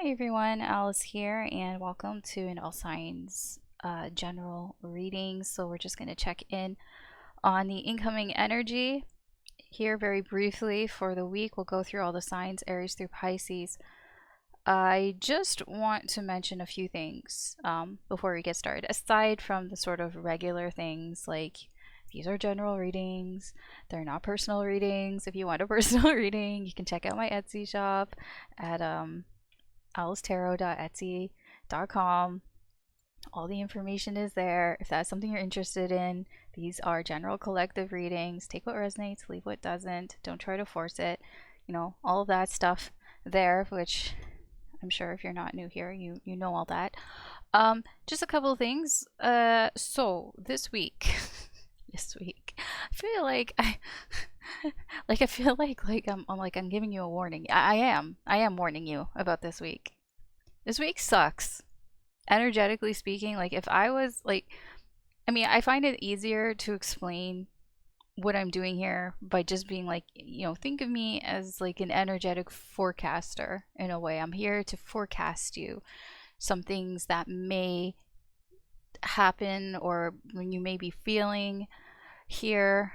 Hey everyone, Alice here, and welcome to an all signs general reading. So we're just going to check in on the incoming energy here very briefly for the week. We'll go through all the signs, Aries through Pisces. I just want to mention a few things before we get started. Aside from the sort of regular things like these are general readings, they're not personal readings. If you want a personal reading, you can check out my Etsy shop at alicetarot.etsy.com. All the information is there. If that's something you're interested in, these are general collective readings. Take what resonates, leave what doesn't. Don't try to force it. You know, all of that stuff there, which I'm sure if you're not new here, you know all that. Just a couple of things. So this week, I feel like I'm giving you a warning. I am warning you about this week. This week sucks. Energetically speaking, like if I was like, I find it easier to explain what I'm doing here by just being like, think of me as like an energetic forecaster in a way. I'm here to forecast you some things that may happen or when you may be feeling here,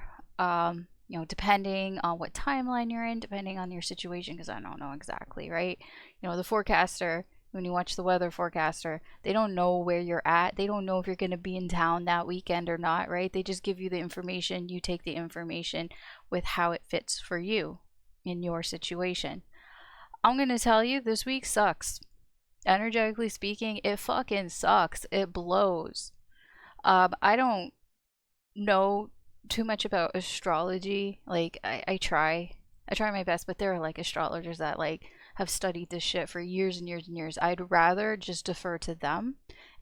depending on what timeline you're in, depending on your situation, because I don't know exactly, right? The forecaster, when you watch the weather forecaster, they don't know where you're at. They don't know if you're going to be in town that weekend or not, right? They just give you the information. You take the information with how it fits for you in your situation. I'm going to tell you, this week sucks. Energetically speaking, it fucking sucks. It blows. I don't know too much about astrology. Like I try my best, but there are like astrologers that like have studied this shit for years and years and years. I'd rather just defer to them,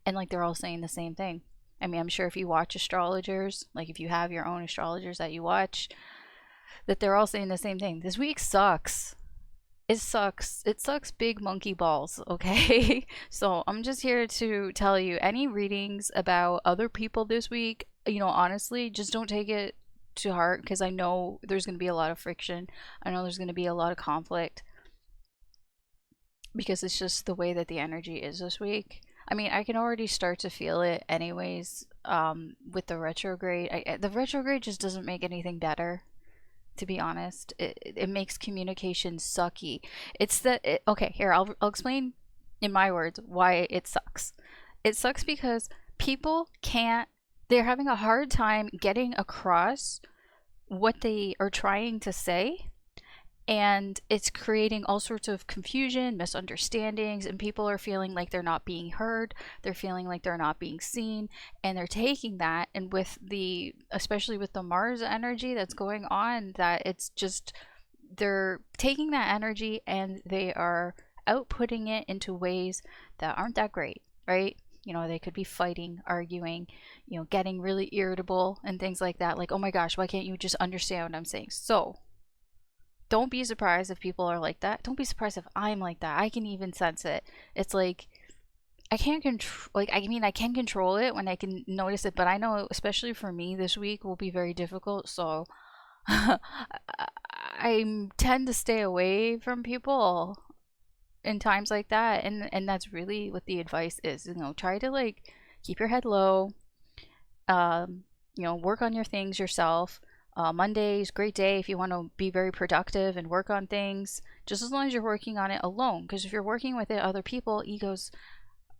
and like they're all saying the same thing. I'm sure if you watch astrologers, like if you have your own astrologers that you watch, that they're all saying the same thing. This week sucks. It sucks. It sucks big monkey balls, okay? So I'm just here to tell you, any readings about other people this week, honestly, just don't take it to heart, because I know there's going to be a lot of friction. I know there's going to be a lot of conflict, because it's just the way that the energy is this week. I can already start to feel it anyways, with the retrograde. The retrograde just doesn't make anything better, to be honest. It makes communication sucky. Okay, here, I'll explain in my words why it sucks. It sucks because people they're having a hard time getting across what they are trying to say, and it's creating all sorts of confusion, misunderstandings, and people are feeling like they're not being heard. They're feeling like they're not being seen, and they're taking that, and especially with the Mars energy that's going on, that it's just, they're taking that energy and they are outputting it into ways that aren't that great, right? They could be fighting, arguing, getting really irritable and things like that. Like, oh my gosh, why can't you just understand what I'm saying? So don't be surprised if people are like that. Don't be surprised if I'm like that. I can even sense it. It's like I can't control. I can control it when I can notice it, but I know, especially for me, this week will be very difficult. So I tend to stay away from people in times like that, and that's really what the advice is. Try to like keep your head low. Work on your things yourself. Monday's great day if you want to be very productive and work on things, just as long as you're working on it alone. Because if you're working with other people, egos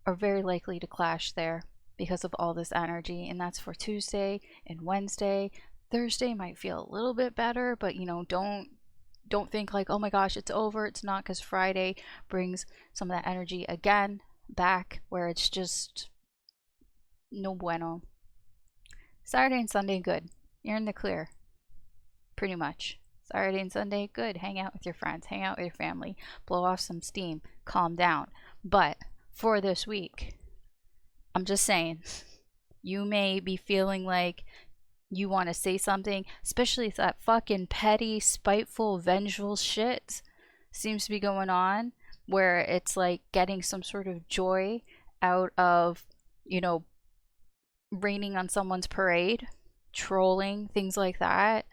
are very likely to clash there because of all this energy. And that's for Tuesday and Wednesday. Thursday might feel a little bit better, but don't think like, oh my gosh, it's over. It's not, because Friday brings some of that energy again back, where it's just no bueno. Saturday and Sunday, good. You're in the clear. Pretty much. Saturday and Sunday, good. Hang out with your friends, hang out with your family, blow off some steam, calm down. But for this week, I'm just saying, you may be feeling like you want to say something, especially if that fucking petty, spiteful, vengeful shit seems to be going on, where it's like getting some sort of joy out of, raining on someone's parade, trolling, things like that.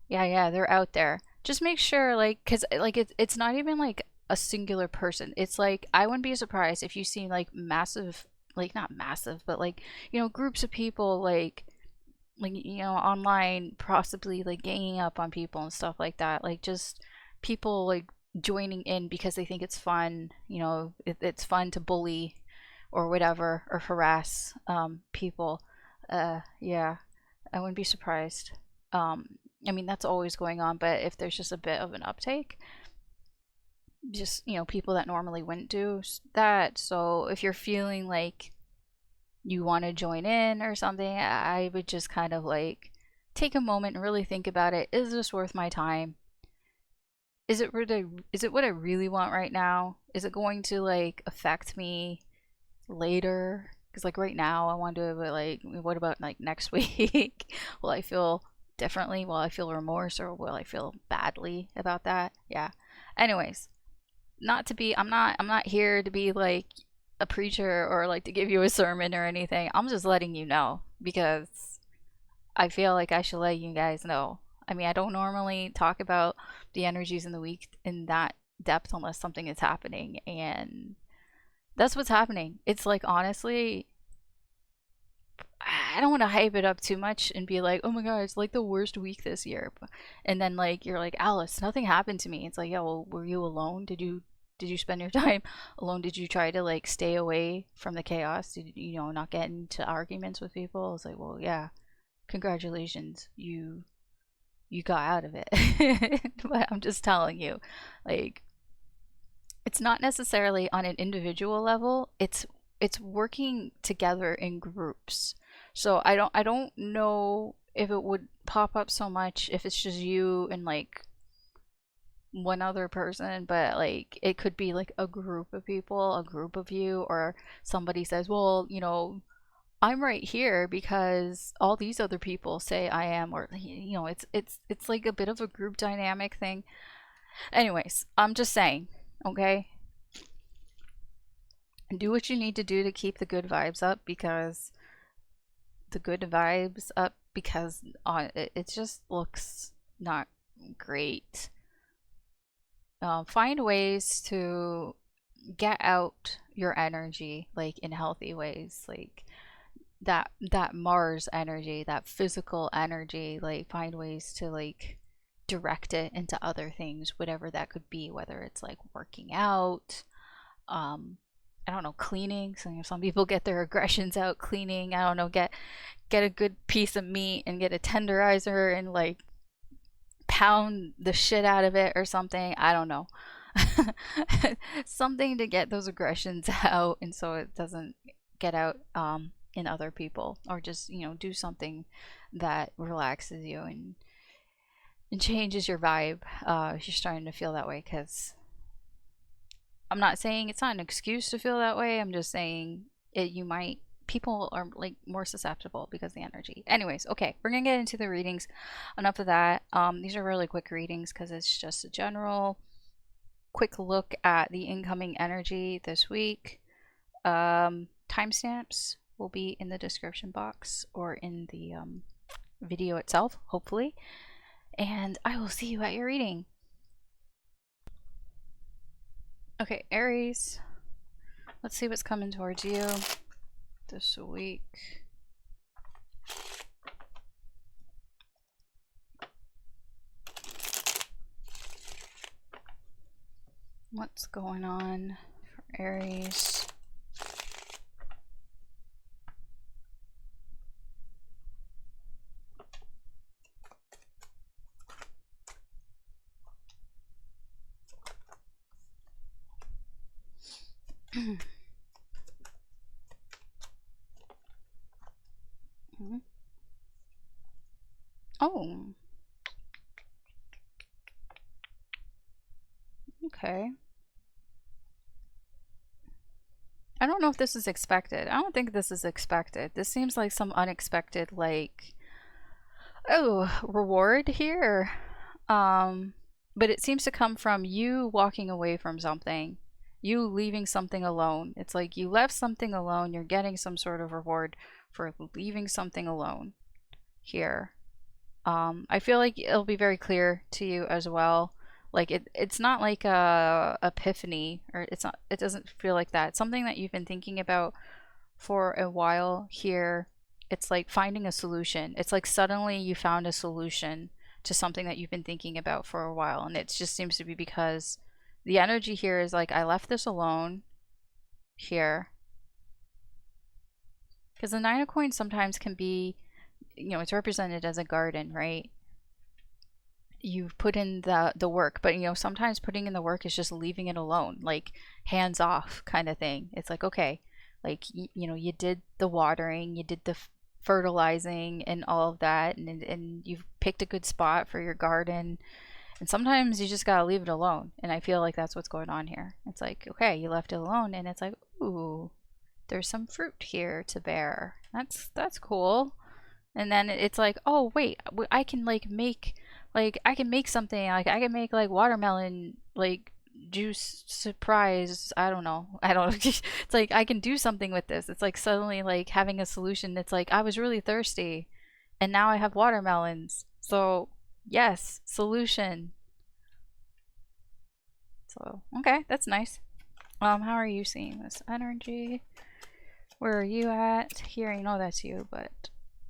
Yeah, they're out there. Just make sure, like, because like it's not even like a singular person. It's like I wouldn't be surprised if you see like massive, like not massive, but like, you know, groups of people like you know, online, possibly like ganging up on people and stuff like that. Like just people like joining in because they think it's fun. You know, it's fun to bully or whatever, or harass people. Yeah, I wouldn't be surprised. um I mean, that's always going on, but if there's just a bit of an uptake, just, you know, people that normally wouldn't do that. So if you're feeling like you want to join in or something, I would just kind of like take a moment and really think about it. Is this worth my time? Is it really, is it what I really want right now? Is it going to like affect me later? Because like right now I want to do it, but like what about like next week? Will I feel differently? Will I feel remorse, or will I feel badly about that? Yeah. Anyways, not to be, I'm not here to be like a preacher or like to give you a sermon or anything. I'm just letting you know because I feel like I should let you guys know. I mean, I don't normally talk about the energies in the week in that depth unless something is happening, and that's what's happening. It's like, honestly, I don't want to hype it up too much and be like, oh my god, it's like the worst week this year. And then like you're like, Alice, nothing happened to me. It's like, yeah, well, were you alone? Did you spend your time alone? Did you try to like stay away from the chaos? Did you know, not get into arguments with people? It's like, well, yeah, congratulations, you got out of it. But I'm just telling you, like, it's not necessarily on an individual level. It's working together in groups. So I don't know if it would pop up so much if it's just you and like one other person, but like it could be like a group of people, a group of you, or somebody says, well, you know, I'm right here because all these other people say I am, or you know, it's like a bit of a group dynamic thing. Anyways, I'm just saying, okay? Do what you need to do to keep the good vibes up, because it just looks not great. Find ways to get out your energy, like in healthy ways, like that Mars energy, that physical energy. Like find ways to like direct it into other things, whatever that could be, whether it's like working out, I don't know, cleaning. So, you know, some people get their aggressions out cleaning. I don't know, get a good piece of meat and get a tenderizer and like pound the shit out of it or something. I don't know. Something to get those aggressions out, and so it doesn't get out in other people, or just, you know, do something that relaxes you and changes your vibe if you're starting to feel that way. Because I'm not saying it's not an excuse to feel that way. I'm just saying it, you might, people are like more susceptible because of the energy. Anyways, okay, we're gonna get into the readings. Enough of that. These are really quick readings because it's just a general quick look at the incoming energy this week. Timestamps will be in the description box or in the video itself, hopefully. And I will see you at your reading. Okay, Aries, let's see what's coming towards you this week. What's going on for Aries? Oh, okay. I don't know if this is expected. I don't think this is expected. This seems like some unexpected, like, oh, reward here. But it seems to come from you walking away from something, you leaving something alone. It's like you left something alone, you're getting some sort of reward for leaving something alone here. I feel like it'll be very clear to you as well Like it's not like a epiphany, or it doesn't feel like that. It's something that you've been thinking about for a while here. It's like finding a solution. It's like suddenly you found a solution to something that you've been thinking about for a while, and it just seems to be because the energy here is like, I left this alone here. Because the Nine of Coins sometimes can be, you know, it's represented as a garden, right? You've put in the work, but you know, sometimes putting in the work is just leaving it alone, like hands off kind of thing. It's like, okay, like you know, you did the watering, you did the fertilizing and all of that, and you've picked a good spot for your garden, and sometimes you just gotta leave it alone. And I feel like that's what's going on here. It's like, okay, you left it alone, and it's like, ooh, there's some fruit here to bear. That's cool. And then it's like, oh wait, I can like make, like I can make something, like I can make like watermelon like juice surprise. I don't know. I don't know. It's like I can do something with this. It's like suddenly like having a solution. It's like I was really thirsty and now I have watermelons. So yes, solution. So okay, that's nice. How are you seeing this energy? Where are you at? Here, you know that's you, but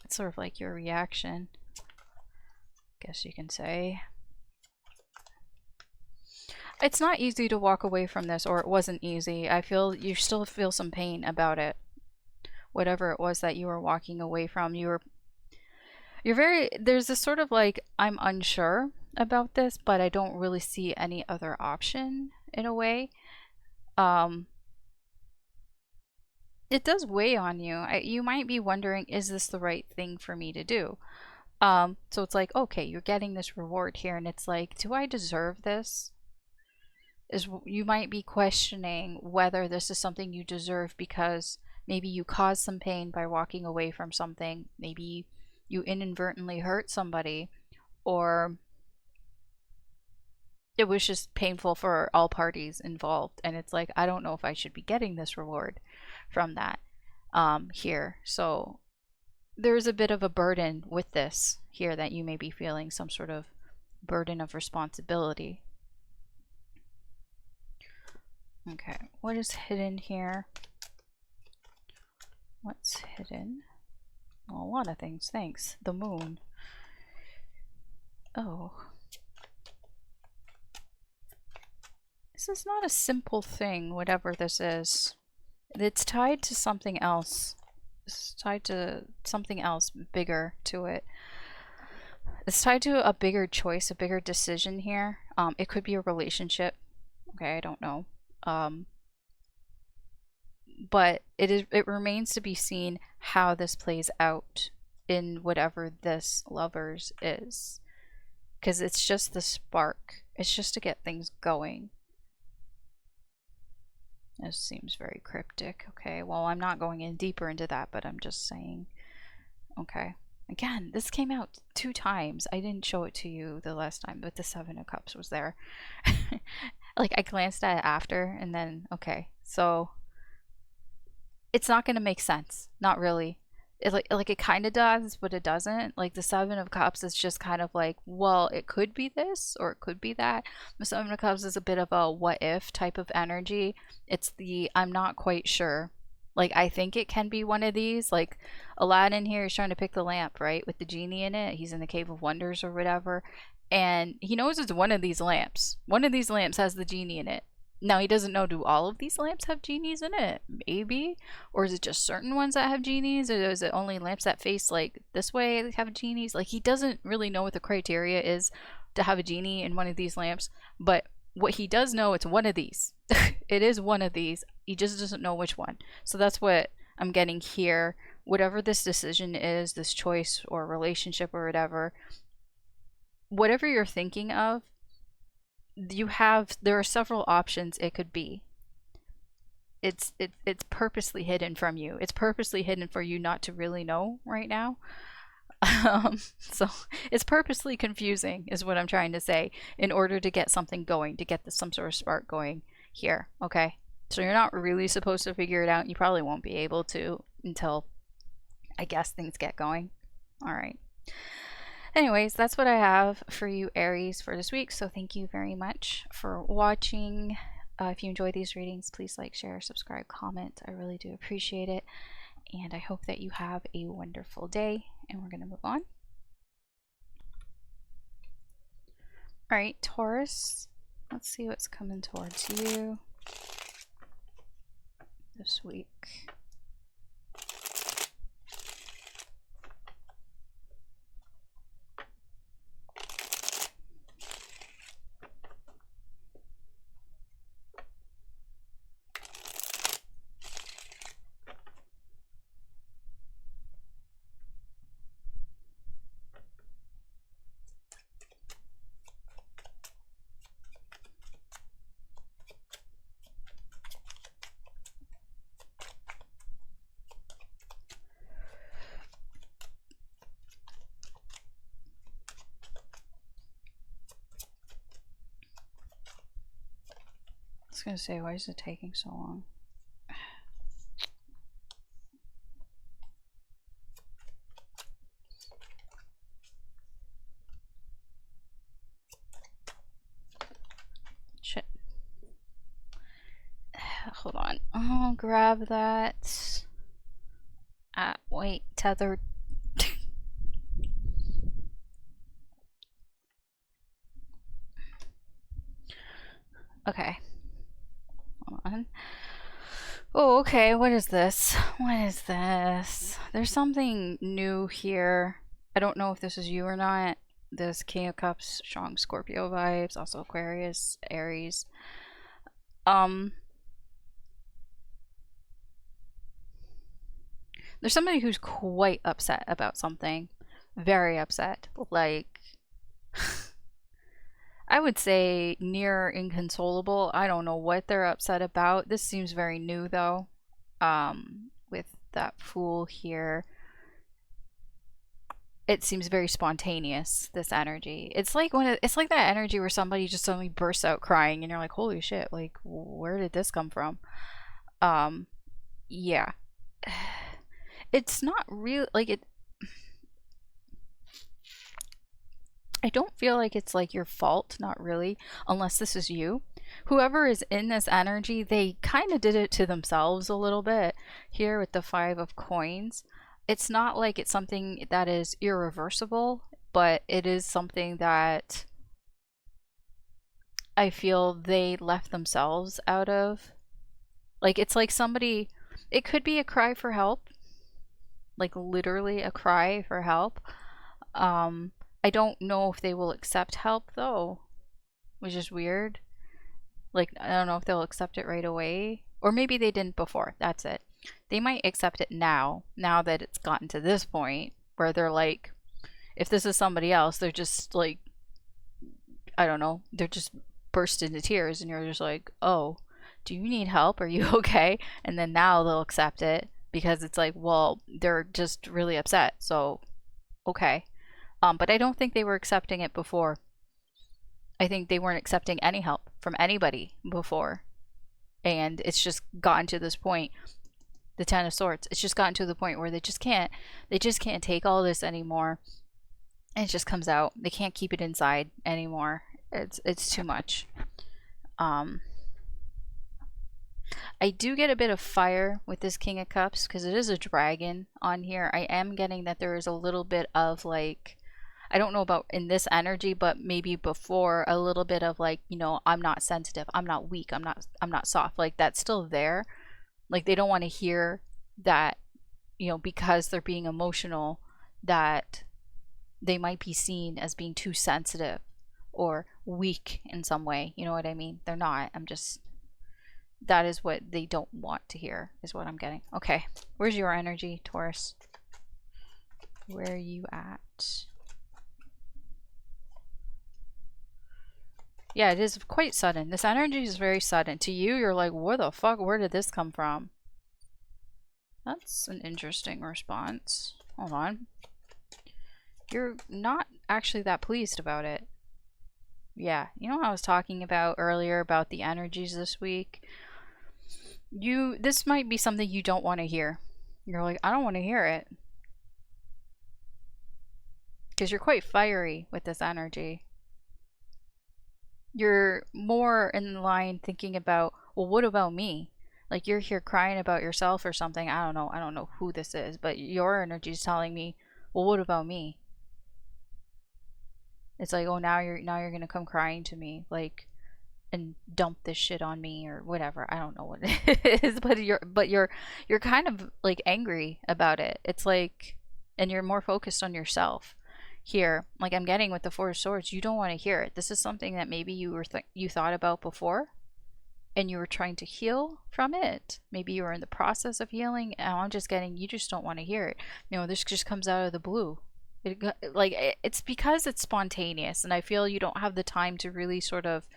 it's sort of like your reaction, guess you can say. It's not easy to walk away from this, or it wasn't easy. I feel you still feel some pain about it. Whatever it was that you were walking away from, you're very, there's this sort of like, I'm unsure about this, but I don't really see any other option in a way. It does weigh on you. You might be wondering, is this the right thing for me to do? So it's like, okay, you're getting this reward here, and it's like, do I deserve this? You might be questioning whether this is something you deserve because maybe you caused some pain by walking away from something. Maybe you inadvertently hurt somebody, or it was just painful for all parties involved, and it's like, I don't know if I should be getting this reward from that here. So there's a bit of a burden with this here, that you may be feeling some sort of burden of responsibility. Okay, what is hidden here? What's hidden? Well, a lot of things, thanks. The moon. Oh. This is not a simple thing, whatever this is. It's tied to something else. It's tied to something else bigger to it. It's tied to a bigger choice, a bigger decision here. It could be a relationship. Okay, I don't know. But it remains to be seen how this plays out in whatever this lovers is. Because it's just the spark. It's just to get things going. This seems very cryptic. Okay, well, I'm not going in deeper into that, but I'm just saying. Okay. Again, this came out 2 times. I didn't show it to you the last time, but the Seven of Cups was there. Like, I glanced at it after, and then, okay. So, it's not going to make sense. Not really. Like it kind of does, but it doesn't. Like the Seven of Cups is just kind of like, well, it could be this or it could be that. The Seven of Cups is a bit of a what if type of energy. It's the I'm not quite sure. Like, I think it can be one of these. Like Aladdin here is trying to pick the lamp, right? With the genie in it. He's in the Cave of Wonders or whatever. And he knows it's one of these lamps. One of these lamps has the genie in it. Now, he doesn't know, do all of these lamps have genies in it? Maybe. Or is it just certain ones that have genies? Or is it only lamps that face like this way that have genies? Like, he doesn't really know what the criteria is to have a genie in one of these lamps. But what he does know, it's one of these. It is one of these. He just doesn't know which one. So that's what I'm getting here. Whatever this decision is, this choice or relationship or whatever you're thinking of, there are several options it could be. It's purposely hidden from you. It's purposely hidden for you not to really know right now. So it's purposely confusing is what I'm trying to say, in order to get something going, to get some sort of spark going here. Okay, so you're not really supposed to figure it out. You probably won't be able to until, I guess, things get going. All right. Anyways, that's what I have for you, Aries, for this week. So thank you very much for watching. If you enjoy these readings, please like, share, subscribe, comment. I really do appreciate it. And I hope that you have a wonderful day. And we're going to move on. All right, Taurus. Let's see what's coming towards you this week. I was gonna say, why is it taking so long? Shit. Hold on. I'll grab that. Wait, tethered. Okay. Hold on. Oh, okay. What is this? What is this? There's something new here. I don't know if this is you or not. This King of Cups, strong Scorpio vibes, also Aquarius, Aries. There's somebody who's quite upset about something. Very upset. Like, I would say near inconsolable. I don't know what they're upset about. This seems very new though. With that Fool here. It seems very spontaneous, this energy. It's like it's like that energy where somebody just suddenly bursts out crying and you're like, holy shit, like where did this come from? Yeah. It's not real, like it. I don't feel like it's like your fault, not really, unless this is you. Whoever is in this energy, they kind of did it to themselves a little bit here with the Five of Coins. It's not like it's something that is irreversible, but it is something that I feel they left themselves out of. Like, it's like somebody, it could be a cry for help, like literally a cry for help. I don't know if they will accept help though, which is weird. Like, I don't know if they'll accept it right away, or maybe they didn't before. That's it. They might accept it now that it's gotten to this point where they're like, if this is somebody else, they're just like, I don't know, they're just burst into tears and you're just like, oh, do you need help? Are you okay? And then now they'll accept it because it's like, well, they're just really upset. So, okay. But I don't think they were accepting it before. I think they weren't accepting any help from anybody before. And it's just gotten to this point. The Ten of Swords. It's just gotten to the point where they just can't take all this anymore. And it just comes out. They can't keep it inside anymore. It's too much. I do get a bit of fire with this King of Cups because it is a dragon on here. I am getting that there is a little bit of like, I don't know about in this energy, but maybe before, a little bit of like, you know, I'm not sensitive, I'm not weak, I'm not soft. Like, that's still there. Like, they don't want to hear that, you know, because they're being emotional, that they might be seen as being too sensitive or weak in some way. You know what I mean? They're not. I'm just, that is what they don't want to hear, is what I'm getting. Okay, where's your energy, Taurus? Where are you at? Yeah, it is quite sudden. This energy is very sudden. To you, you're like, where the fuck? Where did this come from? That's an interesting response. Hold on. You're not actually that pleased about it. Yeah, you know what I was talking about earlier about the energies this week? This might be something you don't want to hear. You're like, I don't want to hear it. because you're quite fiery with this energy. You're more in line thinking about, well, what about me? Like you're here crying about yourself or something. I don't know. I don't know who this is, but your energy is telling me, well, what about me? It's like, oh, now you're gonna come crying to me, like, and dump this shit on me or whatever. I don't know what it is, but you're kind of like angry about it. It's like, and you're more focused on yourself here. Like I'm getting with the Four of Swords, you don't want to hear it. This is something that maybe you thought about before, and you were trying to heal from it. Maybe you were in the process of healing, and I'm just getting, you just don't want to hear it. You know, this just comes out of the blue. It's because it's spontaneous, and I feel you don't have the time to really sort of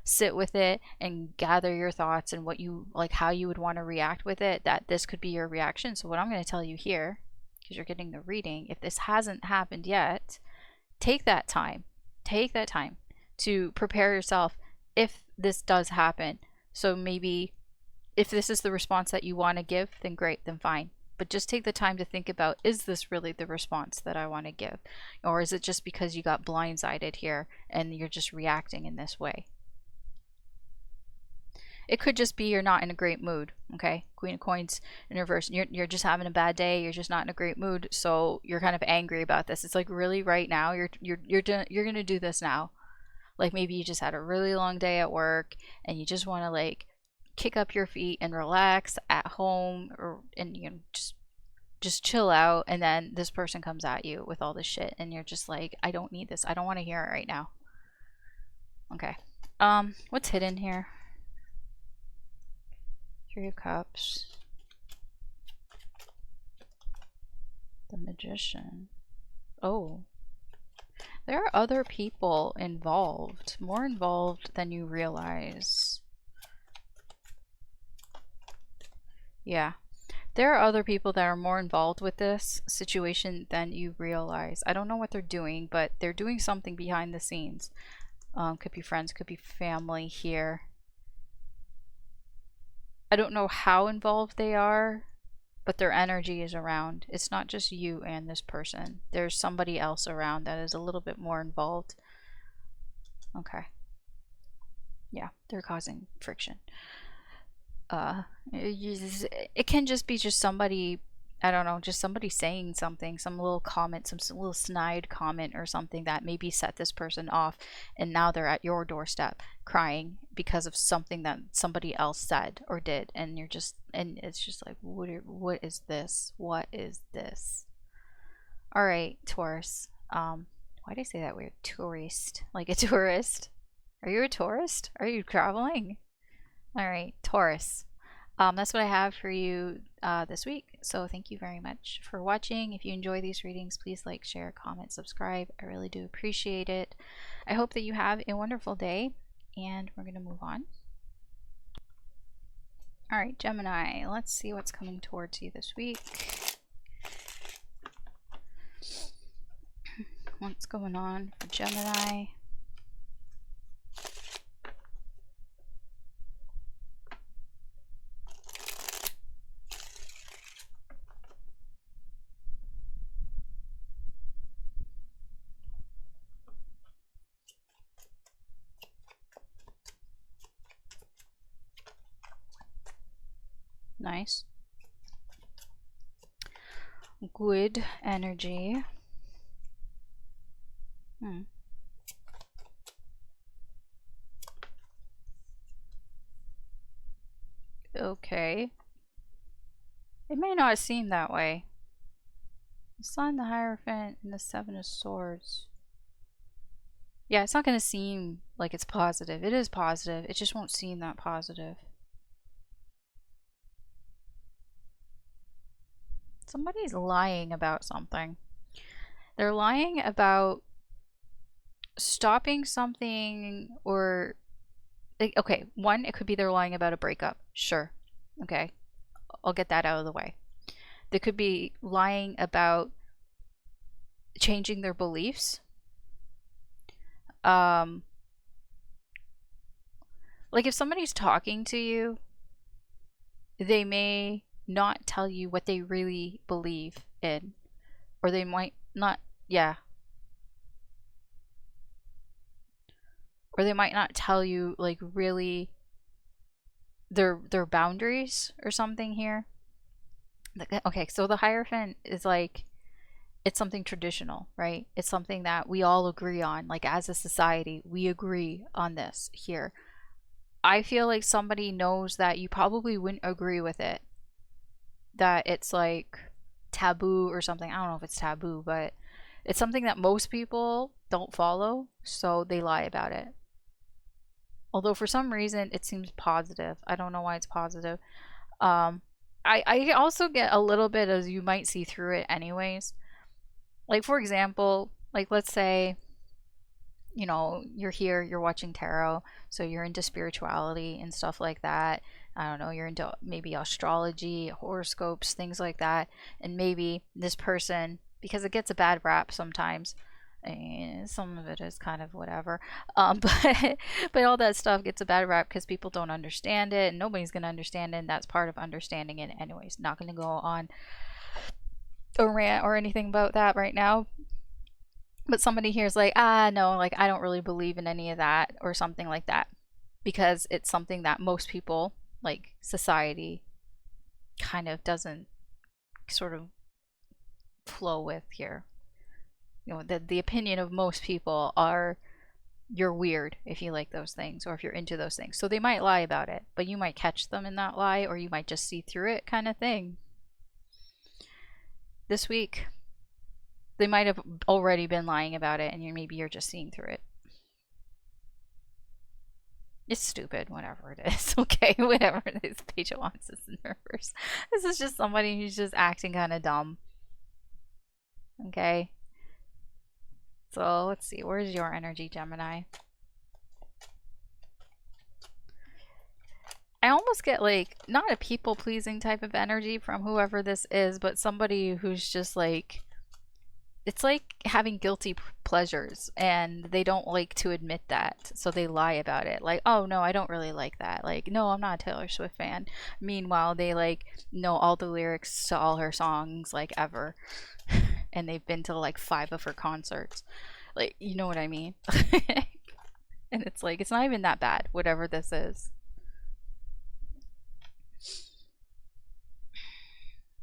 sit with it and gather your thoughts and what you like, how you would want to react with it, that this could be your reaction. So what I'm going to tell you here, because you're getting the reading, if this hasn't happened yet, take that time to prepare yourself if this does happen. So maybe if this is the response that you want to give, then great, then fine. But just take the time to think about, is this really the response that I want to give? Or is it just because you got blindsided here and you're just reacting in this way? It could just be you're not in a great mood, okay? Queen of Coins in reverse. You're just having a bad day. You're just not in a great mood, so you're kind of angry about this. It's like, really, right now you're gonna do this now. Like maybe you just had a really long day at work and you just want to like kick up your feet and relax at home, or and you know, just chill out, and then this person comes at you with all this shit and you're just like, I don't need this. I don't want to hear it right now. Okay. What's hidden here? Three of Cups. The Magician. Oh. There are other people involved. More involved than you realize. Yeah. There are other people that are more involved with this situation than you realize. I don't know what they're doing, but they're doing something behind the scenes. Could be friends, could be family here. I don't know how involved they are, but their energy is around. It's not just you and this person. There's somebody else around that is a little bit more involved. Okay. Yeah, they're causing friction. It can just be just somebody, I don't know, just somebody saying something, some little comment, some little snide comment or something that maybe set this person off, and now they're at your doorstep crying because of something that somebody else said or did, and you're just, and it's just like, what is this? What is this? All right, Taurus. Why did I say that weird? Tourist, like a tourist. Are you a tourist? Are you traveling? All right, Taurus. That's what I have for you this week. So thank you very much for watching. If you enjoy these readings, please like, share, comment, subscribe. I really do appreciate it. I hope that you have a wonderful day, and we're going to move on. All right, Gemini, let's see what's coming towards you this week. What's going on for Gemini? Nice. Good energy. Okay. It may not seem that way. The Sun, the Hierophant, and the Seven of Swords. Yeah, it's not going to seem like it's positive. It is positive. It just won't seem that positive. Somebody's lying about something. They're lying about stopping something, or okay, one, it could be they're lying about a breakup. Sure. Okay. I'll get that out of the way. They could be lying about changing their beliefs. Like if somebody's talking to you, they may not tell you what they really believe in, or they might not, yeah, or they might not tell you like really their boundaries or something here. Okay, so the Hierophant is like, it's something traditional, right? It's something that we all agree on. Like as a society, we agree on this here. I feel like somebody knows that you probably wouldn't agree with it. That it's like taboo or something. I don't know if it's taboo, but it's something that most people don't follow, so they lie about it. Although for some reason it seems positive. I don't know why it's positive. I also get a little bit, as you might see through it anyways. Like for example, like let's say, you know, you're here, you're watching tarot, so you're into spirituality and stuff like that. I don't know, you're into maybe astrology, horoscopes, things like that. And maybe this person, because it gets a bad rap sometimes, and some of it is kind of whatever, but all that stuff gets a bad rap because people don't understand it, and nobody's going to understand it, and that's part of understanding it anyways. Not going to go on a rant or anything about that right now. But somebody here is like, no, like I don't really believe in any of that or something like that, because it's something that most people, like society, kind of doesn't sort of flow with here. You know, the opinion of most people are, you're weird if you like those things or if you're into those things. So they might lie about it, but you might catch them in that lie, or you might just see through it, kind of thing. This week, they might have already been lying about it, and maybe you're just seeing through it. It's stupid, whatever it is. Okay, whatever it is. Page of Wands is in reverse. This is just somebody who's just acting kind of dumb. Okay. So let's see. Where's your energy, Gemini? I almost get like, not a people pleasing type of energy from whoever this is, but somebody who's just like, it's like having guilty pleasures and they don't like to admit that, so they lie about it. Like, oh no, I don't really like that. Like, no, I'm not a Taylor Swift fan. Meanwhile, they like know all the lyrics to all her songs like ever. And they've been to like 5 of her concerts. Like, you know what I mean? And it's like, it's not even that bad, whatever this is.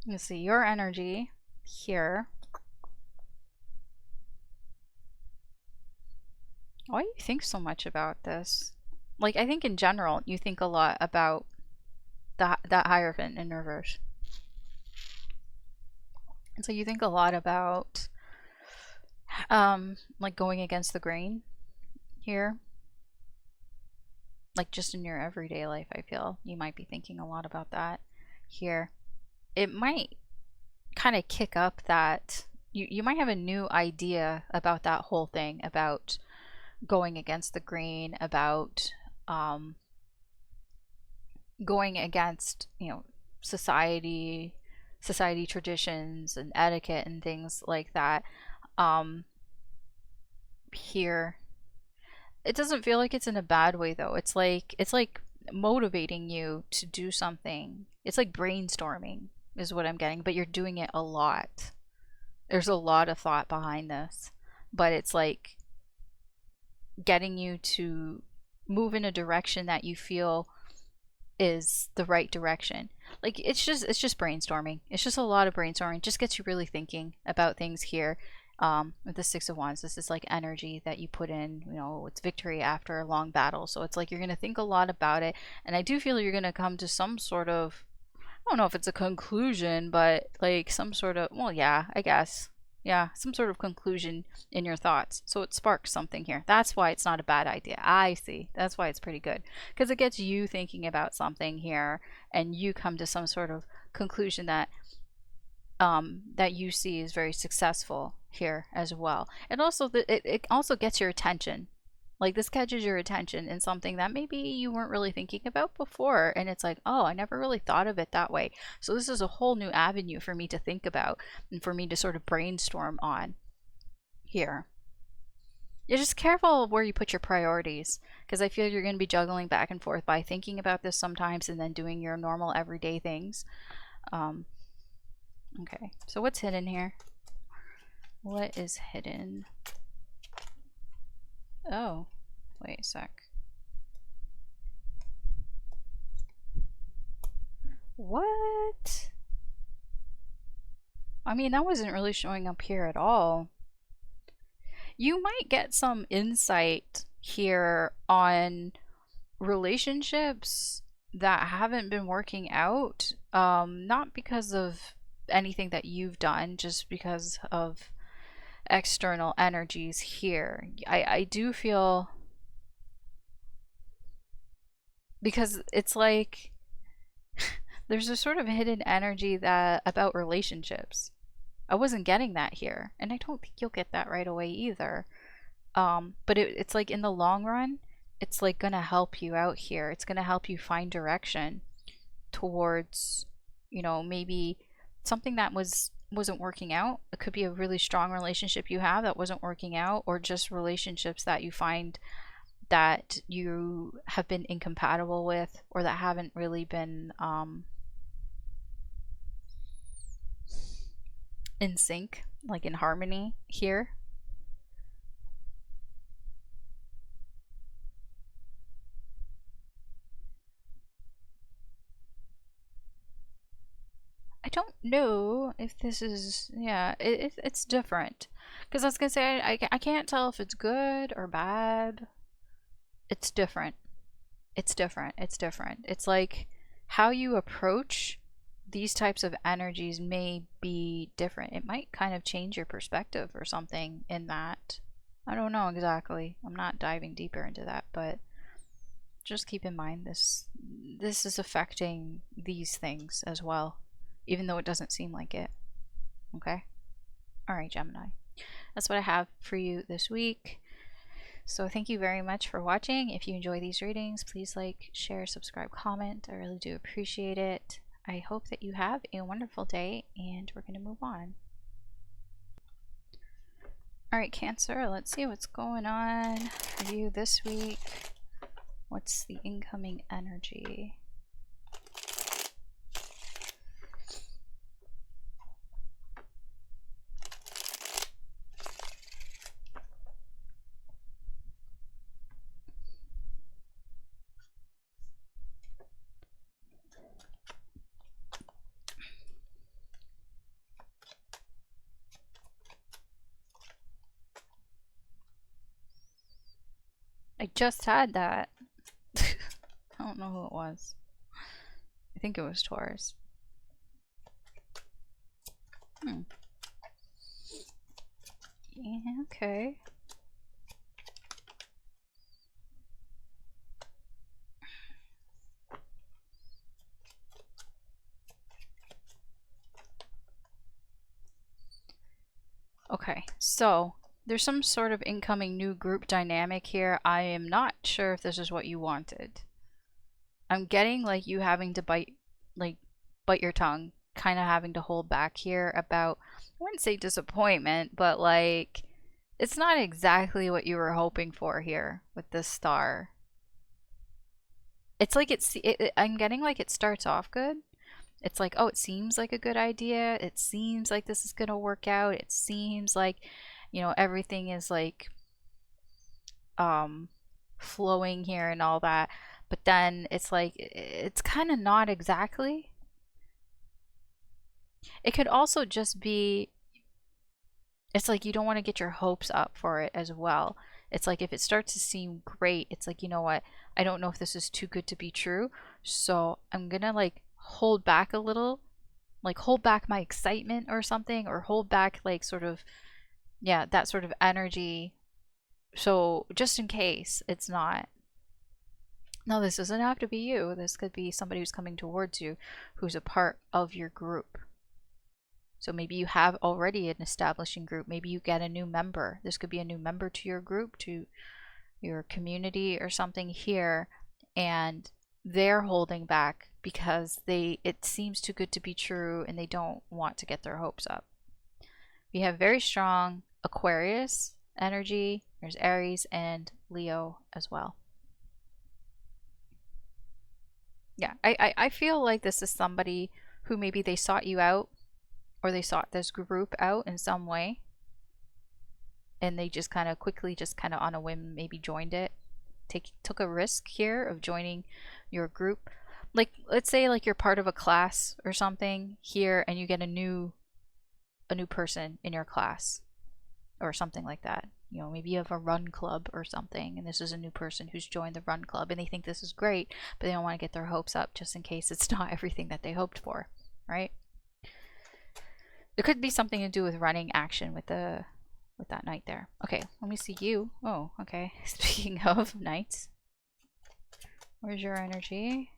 Let's see, your energy here. Why do you think so much about this? Like, I think in general, you think a lot about that Hierophant in reverse. And so you think a lot about, like going against the grain here. Like just in your everyday life, I feel you might be thinking a lot about that here. It might kind of kick up that you might have a new idea about that whole thing, about going against the grain, about going against, you know, society traditions and etiquette and things like that. Here it doesn't feel like it's in a bad way though. It's like motivating you to do something. It's like brainstorming is what I'm getting, but you're doing it a lot. There's a lot of thought behind this, but it's like getting you to move in a direction that you feel is the right direction. Like it's just brainstorming. It's just a lot of brainstorming. It just gets you really thinking about things here. With the 6 of Wands, this is like energy that you put in, you know, it's victory after a long battle. So it's like you're going to think a lot about it. And I do feel you're going to come to some sort of, I don't know if it's a conclusion, but like some sort of, well, yeah, I guess. Yeah, some sort of conclusion in your thoughts. So it sparks something here. That's why it's not a bad idea. I see. That's why it's pretty good. Because it gets you thinking about something here and you come to some sort of conclusion that that you see is very successful here as well. And also it also gets your attention. Like this catches your attention in something that maybe you weren't really thinking about before, and it's like, oh, I never really thought of it that way. So this is a whole new avenue for me to think about and for me to sort of brainstorm on here. You're just careful where you put your priorities, because I feel you're going to be juggling back and forth by thinking about this sometimes and then doing your normal everyday things. Okay, so what's hidden here? What is hidden? Oh, Wait a sec. What? I mean, that wasn't really showing up here at all. You might get some insight here on relationships that haven't been working out, not because of anything that you've done, just because of external energies here. I do feel, because it's like there's a sort of hidden energy that about relationships. I wasn't getting that here, and I don't think you'll get that right away either. But it's like in the long run, it's like gonna help you out here. It's gonna help you find direction towards, you know, maybe something that wasn't working out. It could be a really strong relationship you have that wasn't working out, or just relationships that you find that you have been incompatible with, or that haven't really been in sync, like in harmony here. I don't know if this is, yeah, it's different. Because I was gonna say, I can't tell if it's good or bad. It's different. It's different. It's different. It's like how you approach these types of energies may be different. It might kind of change your perspective or something in that. I don't know exactly. I'm not diving deeper into that, but just keep in mind this is affecting these things as well, even though it doesn't seem like it. Okay? Alright, Gemini. That's what I have for you this week. So thank you very much for watching. If you enjoy these readings, please like, share, subscribe, comment. I really do appreciate it. I hope that you have a wonderful day, and we're going to move on. Alright, Cancer, let's see what's going on for you this week. What's the incoming energy? I just had that. I don't know who it was. I think it was Taurus. Yeah, okay. Okay, so there's some sort of incoming new group dynamic here. I am not sure if this is what you wanted. I'm getting like you having to bite your tongue, kind of having to hold back here about, I wouldn't say disappointment, but like it's not exactly what you were hoping for here with this star. It's like I'm getting like it starts off good. It's like, oh, it seems like a good idea. It seems like this is going to work out. It seems like, you know, everything is like flowing here and all that. But then it's like it's kind of not exactly. It could also just be, it's like you don't want to get your hopes up for it as well. It's like if it starts to seem great, it's like, you know what? I don't know if this is too good to be true. So I'm going to like hold back a little, like hold back my excitement or something, or hold back like sort of, yeah, that sort of energy. So just in case it's not. No, this doesn't have to be you. This could be somebody who's coming towards you who's a part of your group. So maybe you have already an establishing group. Maybe you get a new member. This could be a new member to your group, to your community or something here, and they're holding back because it seems too good to be true and they don't want to get their hopes up. We have very strong Aquarius energy. There's Aries and Leo as well. Yeah, I feel like this is somebody who maybe they sought you out, or they sought this group out in some way, and they just kind of quickly, just kind of on a whim, maybe joined it. took a risk here of joining your group. Like, let's say like you're part of a class or something here, and you get a new person in your class or something like that. You know, maybe you have a run club or something, and this is a new person who's joined the run club, and they think this is great, but they don't want to get their hopes up just in case it's not everything that they hoped for, right? There could be something to do with running action with that knight there. Okay, let me see you. Oh, okay. Speaking of knights, where's your energy?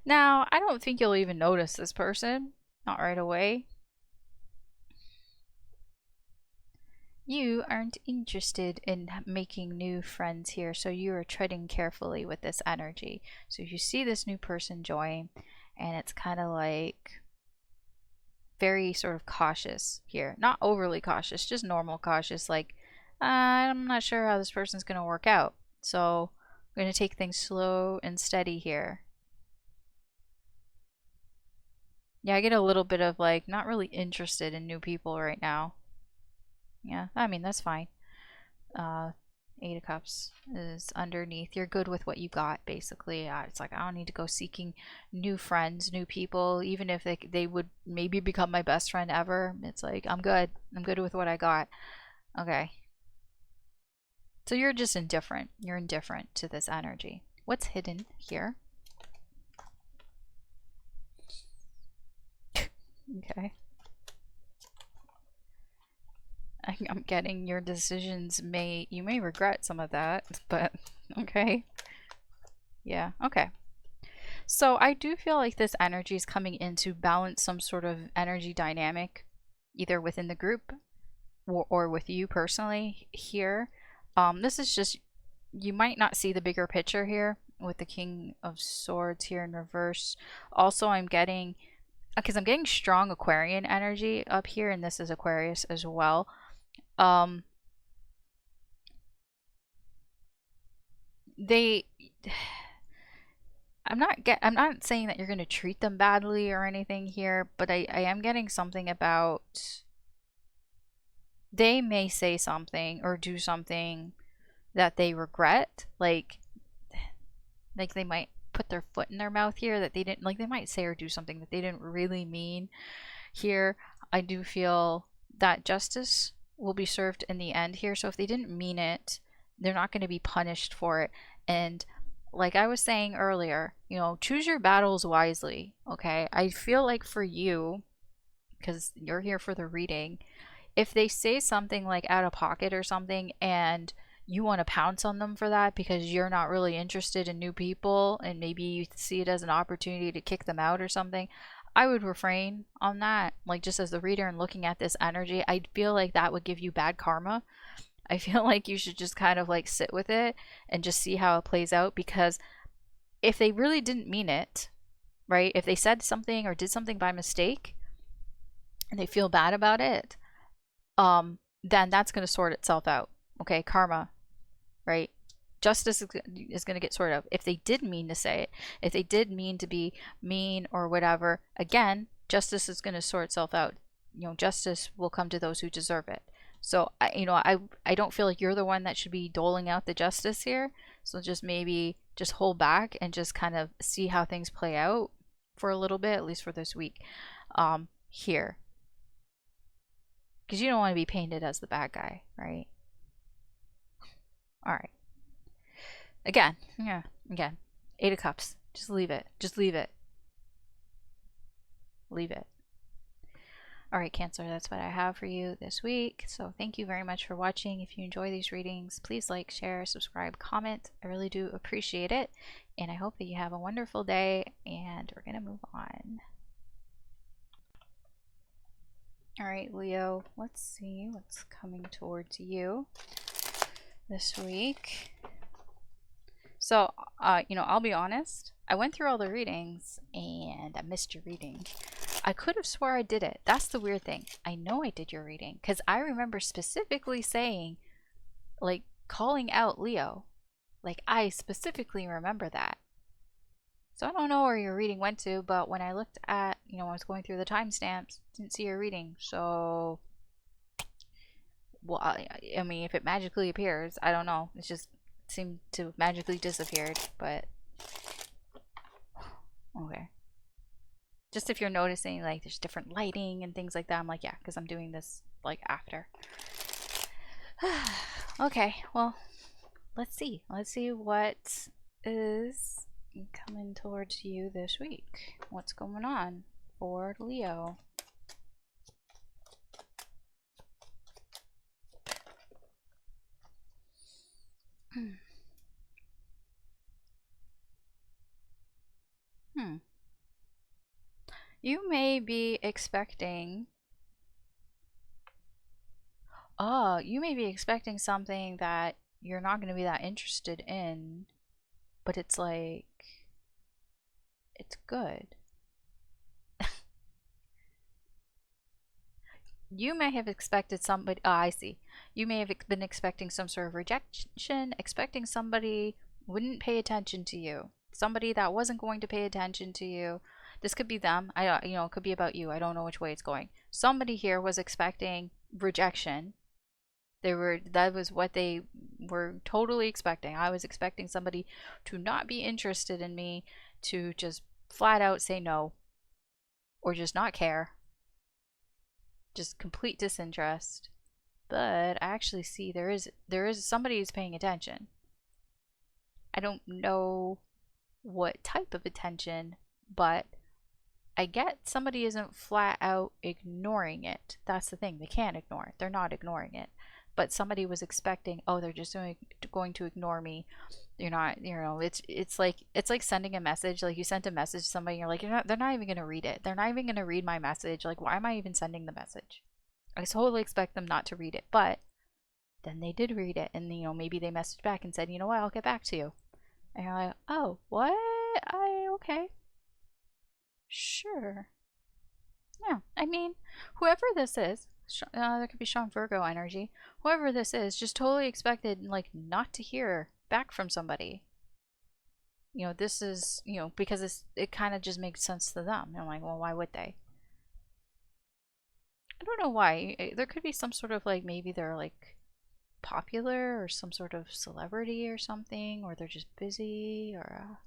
Now, I don't think you'll even notice this person. Not right away. You aren't interested in making new friends here, so you are treading carefully with this energy. So you see this new person join, and it's kind of like very sort of cautious here. Not overly cautious, just normal cautious, like, I'm not sure how this person's going to work out. So I'm going to take things slow and steady here. Yeah, I get a little bit of like, not really interested in new people right now. Yeah, I mean, that's fine. Eight of Cups is underneath. You're good with what you got, basically. It's like, I don't need to go seeking new friends, new people, even if they would maybe become my best friend ever. It's like, I'm good. I'm good with what I got. Okay. So you're just indifferent. You're indifferent to this energy. What's hidden here? Okay. I'm getting your decisions you may regret some of that, but okay. Yeah, okay. So I do feel like this energy is coming in to balance some sort of energy dynamic, either within the group or with you personally here. This is just, you might not see the bigger picture here with the King of Swords here in reverse. Also, I'm getting, because I'm getting strong Aquarian energy up here, and this is Aquarius as well. I'm not saying that you're going to treat them badly or anything here, but I am getting something about they may say something or do something that they regret, like they might put their foot in their mouth here that they didn't, like they might say or do something that they didn't really mean here. I do feel that justice will be served in the end here. So if they didn't mean it, they're not going to be punished for it. And like I was saying earlier, you know, choose your battles wisely, okay? I feel like for you, because you're here for the reading, if they say something like out of pocket or something and you want to pounce on them for that because you're not really interested in new people and maybe you see it as an opportunity to kick them out or something, I would refrain on that. Like, just as the reader and looking at this energy, I feel like that would give you bad karma. I feel like you should just kind of like sit with it and just see how it plays out, because if they really didn't mean it, right? If they said something or did something by mistake and they feel bad about it, then that's going to sort itself out. Okay, karma, right? Justice is going to get sorted out. If they did mean to say it, if they did mean to be mean or whatever, again, justice is going to sort itself out. You know, justice will come to those who deserve it. So, I don't feel like you're the one that should be doling out the justice here. So just maybe just hold back and just kind of see how things play out for a little bit, at least for this week, here. Because you don't want to be painted as the bad guy, right? All right. Again, Eight of Cups. Just leave it. Just leave it. Leave it. All right, Cancer, that's what I have for you this week. So thank you very much for watching. If you enjoy these readings, please like, share, subscribe, comment. I really do appreciate it. And I hope that you have a wonderful day, and we're going to move on. All right, Leo, let's see what's coming towards you this week. So, I'll be honest. I went through all the readings and I missed your reading. I could have swore I did it. That's the weird thing. I know I did your reading because I remember specifically saying, like, calling out Leo. Like, I specifically remember that. So I don't know where your reading went to, but when I looked at, when I was going through the timestamps, didn't see your reading. So well, I mean, if it magically appears, I don't know. It just seemed to have magically disappeared, but okay. Just if you're noticing, like, there's different lighting and things like that, I'm like, yeah, because I'm doing this, like, after. Okay, well, let's see. Let's see what is coming towards you this week. What's going on for Leo? You may be expecting... Oh, you may be expecting something that you're not going to be that interested in, but it's like... It's good. You may have expected somebody... Oh, I see. You may have been expecting some sort of rejection, expecting somebody wouldn't pay attention to you. Somebody that wasn't going to pay attention to you. This could be them. It could be about you. I don't know which way it's going. Somebody here was expecting rejection. That was what they were totally expecting. I was expecting somebody to not be interested in me, to just flat out say no, or just not care. Just complete disinterest. But I actually see there is somebody who's paying attention. I don't know what type of attention, but I get somebody isn't flat out ignoring it. That's the thing. They can't ignore it. They're not ignoring it. But somebody was expecting, oh, they're just going to ignore me. You're not, it's like sending a message. Like, you sent a message to somebody, and you're like, they're not even going to read it. They're not even going to read my message. Like, why am I even sending the message? I totally expect them not to read it. But then they did read it, and maybe they messaged back and said, you know what, I'll get back to you. And you're like, oh, what? Okay. Sure. Yeah, I mean, whoever this is, there could be strong Virgo energy. Whoever this is, just totally expected, like, not to hear back from somebody. This is, because it kind of just makes sense to them. I'm like, well, why would they? I don't know why. There could be some sort of, like, maybe they're, like, popular or some sort of celebrity or something, or they're just busy, or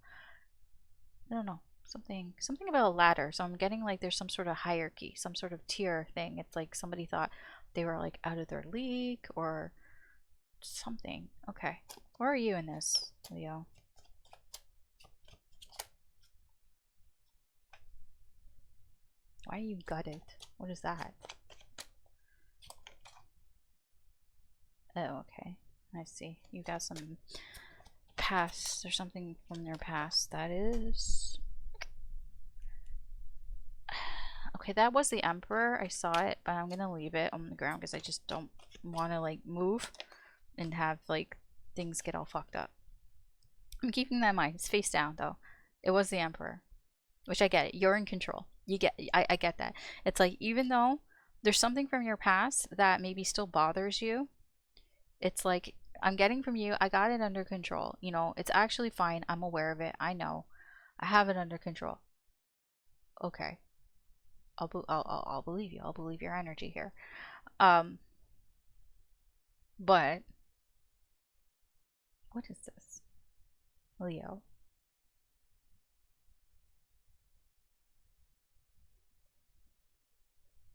I don't know. Something about a ladder. So I'm getting like there's some sort of hierarchy, some sort of tier thing. It's like somebody thought they were like out of their league or something. Okay. Where are you in this, Leo? Why are you gutted? What is that? Oh, okay. I see. You got some past. There's something from their past. That is... Okay, that was the Emperor. I saw it, but I'm gonna leave it on the ground because I just don't want to like move and have like things get all fucked up. I'm keeping that in mind. It's face down though. It was the Emperor, which I get it. You're in control. I get that. It's like, even though there's something from your past that maybe still bothers you, it's like, I'm getting from you, I got it under control. It's actually fine. I'm aware of it. I know. I have it under control. Okay. I'll believe you. I'll believe your energy here. But what is this? Leo.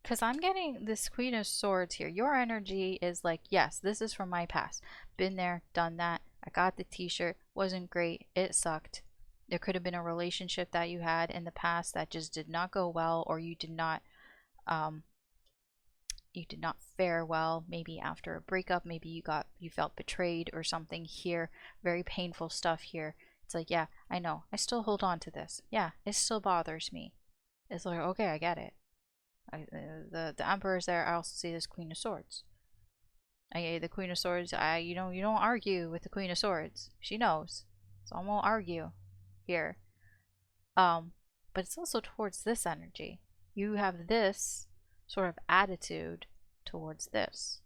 Because I'm getting this Queen of Swords here. Your energy is like, yes, this is from my past. Been there, done that. I got the t-shirt. Wasn't great. It sucked. There could have been a relationship that you had in the past that just did not go well, or you did not fare well. Maybe after a breakup, maybe you felt betrayed or something here. Very painful stuff here. It's like, yeah, I know. I still hold on to this. Yeah, it still bothers me. It's like, okay, I get it. The Emperor's there. I also see this Queen of Swords. The Queen of Swords. You don't argue with the Queen of Swords. She knows, so I won't argue here. But it's also towards this energy. You have this sort of attitude towards this.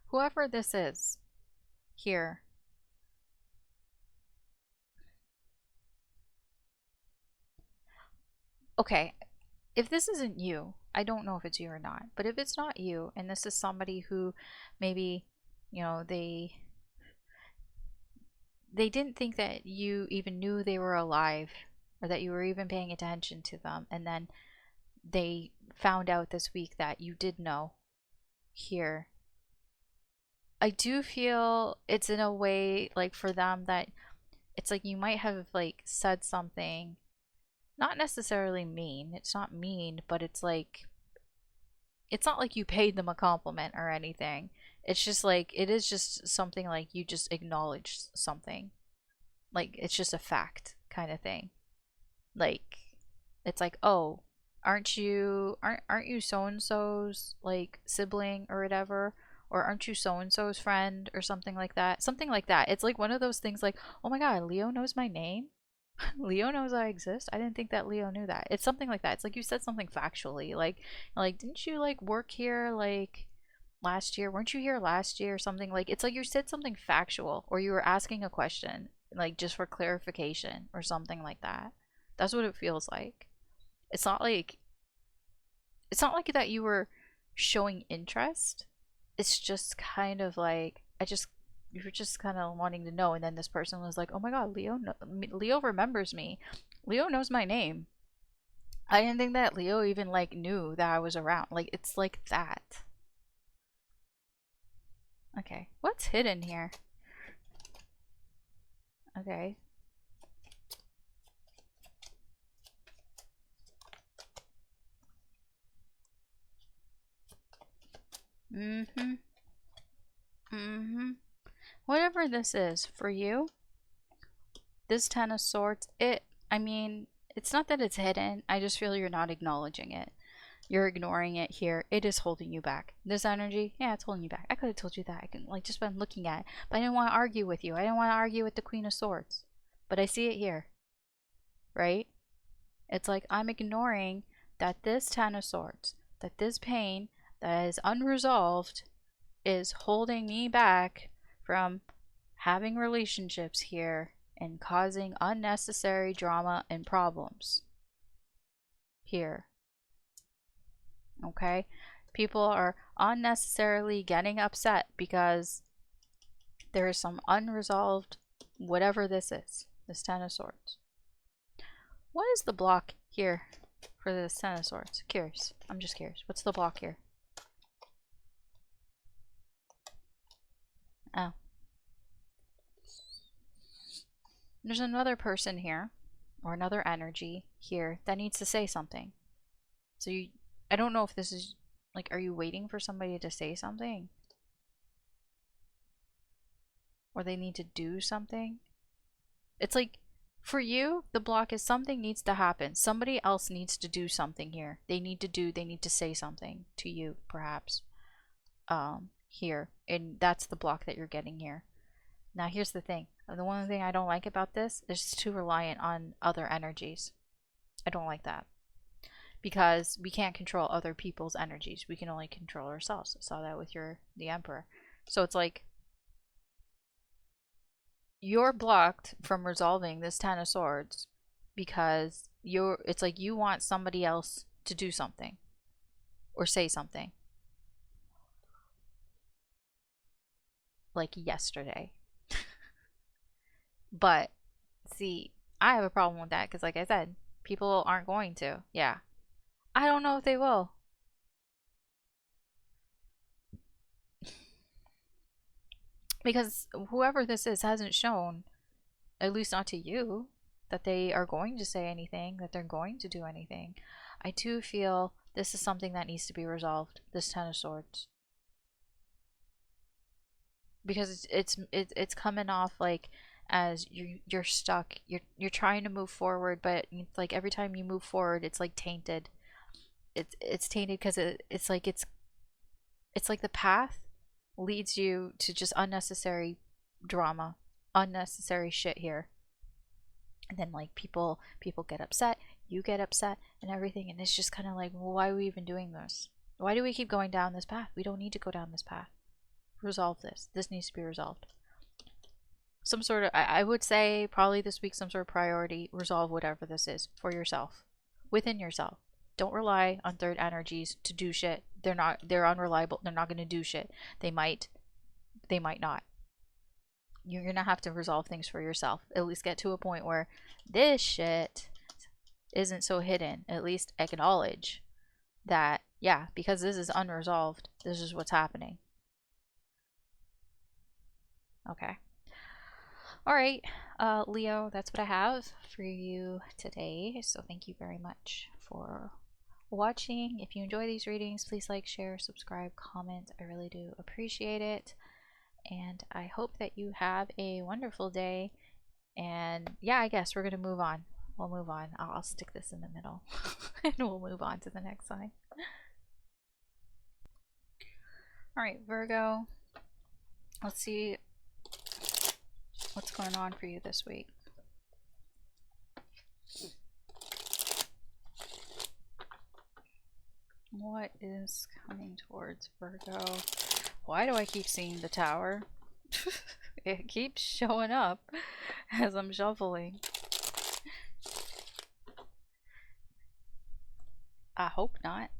Whoever this is here, okay, if this isn't you, I don't know if it's you or not, but if it's not you and this is somebody who maybe, you know, they didn't think that you even knew they were alive or that you were even paying attention to them, and then they found out this week that you did know here. I do feel it's in a way like for them that it's like you might have like said something not necessarily mean. It's not mean, but it's like it's not like you paid them a compliment or anything. It's just like it is just something like you just acknowledged something. Like it's just a fact kind of thing. Like it's like, "Oh, aren't you so and so's like sibling or whatever?" Or aren't you so and so's friend or something like that? Something like that. It's like one of those things like, "Oh my god, Leo knows my name." Leo knows I exist. I didn't think that Leo knew that. It's something like that. It's like you said something factually. Like didn't you like work here like last year? Weren't you here last year or something? Like it's like you said something factual or you were asking a question like just for clarification or something like that. That's what it feels like. It's not like it's not like that you were showing interest. It's just kind of like you were just kind of wanting to know, and then this person was like, "Oh my god, Leo remembers me. Leo knows my name." I didn't think that Leo even like knew that I was around. Like it's like that. Okay, what's hidden here? Okay. Mm-hmm. Mm-hmm. Whatever this is for you, this Ten of Swords, I mean, it's not that it's hidden. I just feel you're not acknowledging it. You're ignoring it here. It is holding you back. This energy, yeah, it's holding you back. I could have told you that. I can like just been looking at it, but I didn't want to argue with you. I didn't want to argue with the Queen of Swords, but I see it here, right? It's like I'm ignoring that this Ten of Swords, that this pain that is unresolved is holding me back from having relationships here and causing unnecessary drama and problems here. Okay? People are unnecessarily getting upset because there is some unresolved whatever this is. This Ten of Swords. What is the block here for this Ten of Swords? Curious. I'm just curious. What's the block here? Oh. There's another person here, or another energy here, that needs to say something. So I don't know if this is, like, are you waiting for somebody to say something? Or they need to do something? It's like, for you, the block is something needs to happen. Somebody else needs to do something here. They need to say something to you, perhaps. Here. And that's the block that you're getting here. Now, here's the thing. The one thing I don't like about this is it's too reliant on other energies. I don't like that. Because we can't control other people's energies. We can only control ourselves. I saw that with the Emperor. So it's like you're blocked from resolving this Ten of Swords because it's like you want somebody else to do something or say something. Like yesterday. But see, I have a problem with that because like I said, people aren't going to. Yeah. I don't know if they will. Because whoever this is hasn't shown, at least not to you, that they are going to say anything, that they're going to do anything. I do feel this is something that needs to be resolved, this Ten of Swords. Because it's coming off like as you're stuck. You're trying to move forward, but it's like every time you move forward, it's like tainted. It's tainted because it's like the path leads you to just unnecessary drama, unnecessary shit here. And then like people get upset, you get upset and everything, and it's just kind of like, well, why are we even doing this? Why do we keep going down this path? We don't need to go down this path. Resolve this. This needs to be resolved. Some sort of, I would say probably this week, some sort of priority. Resolve whatever this is for yourself, within yourself. Don't rely on third energies to do shit. They're unreliable. They're not going to do shit. They might not. You're going to have to resolve things for yourself. At least get to a point where this shit isn't so hidden. At least acknowledge that, yeah, because this is unresolved, this is what's happening. Okay. Alright, Leo, that's what I have for you today. So thank you very much for watching. If you enjoy these readings, please like, share, subscribe, comment. I really do appreciate it. And I hope that you have a wonderful day. And yeah, I guess we're going to move on. We'll move on. I'll stick this in the middle and we'll move on to the next sign. Alright, Virgo. Let's see what's going on for you this week. What is coming towards Virgo? Why do I keep seeing the Tower? It keeps showing up as I'm shuffling. I hope not.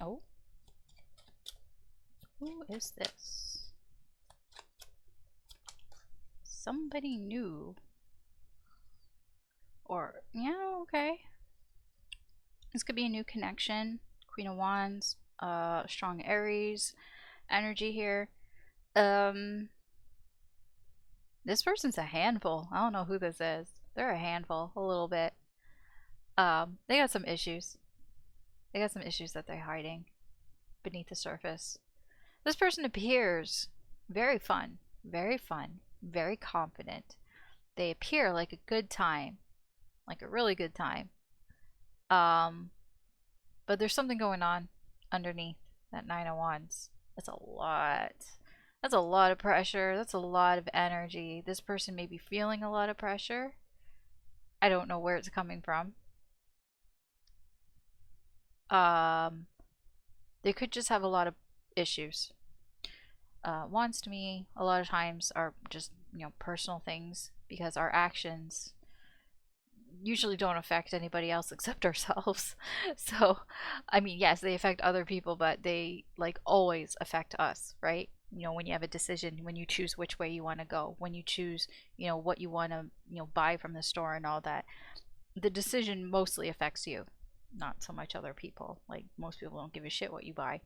Oh. Who is this? Somebody new. Or, yeah, okay. This could be a new connection. Queen of Wands, strong Aries energy here. This person's a handful. I don't know who this is. They're a handful, a little bit. They got some issues. They got some issues that they're hiding beneath the surface. This person appears very fun, very confident. They appear like a good time, like a really good time. But there's something going on underneath that Nine of Wands. That's a lot. That's a lot of pressure. That's a lot of energy. This person may be feeling a lot of pressure. I don't know where it's coming from. They could just have a lot of issues. Wands to me a lot of times are just, you know, personal things, because our actions usually don't affect anybody else except ourselves. So, I mean, yes, they affect other people, but they like always affect us, right? You know, when you have a decision, when you choose which way you want to go, when you choose, you know, what you want to, you know, buy from the store and all that, the decision mostly affects you, not so much other people. Like, most people don't give a shit what you buy.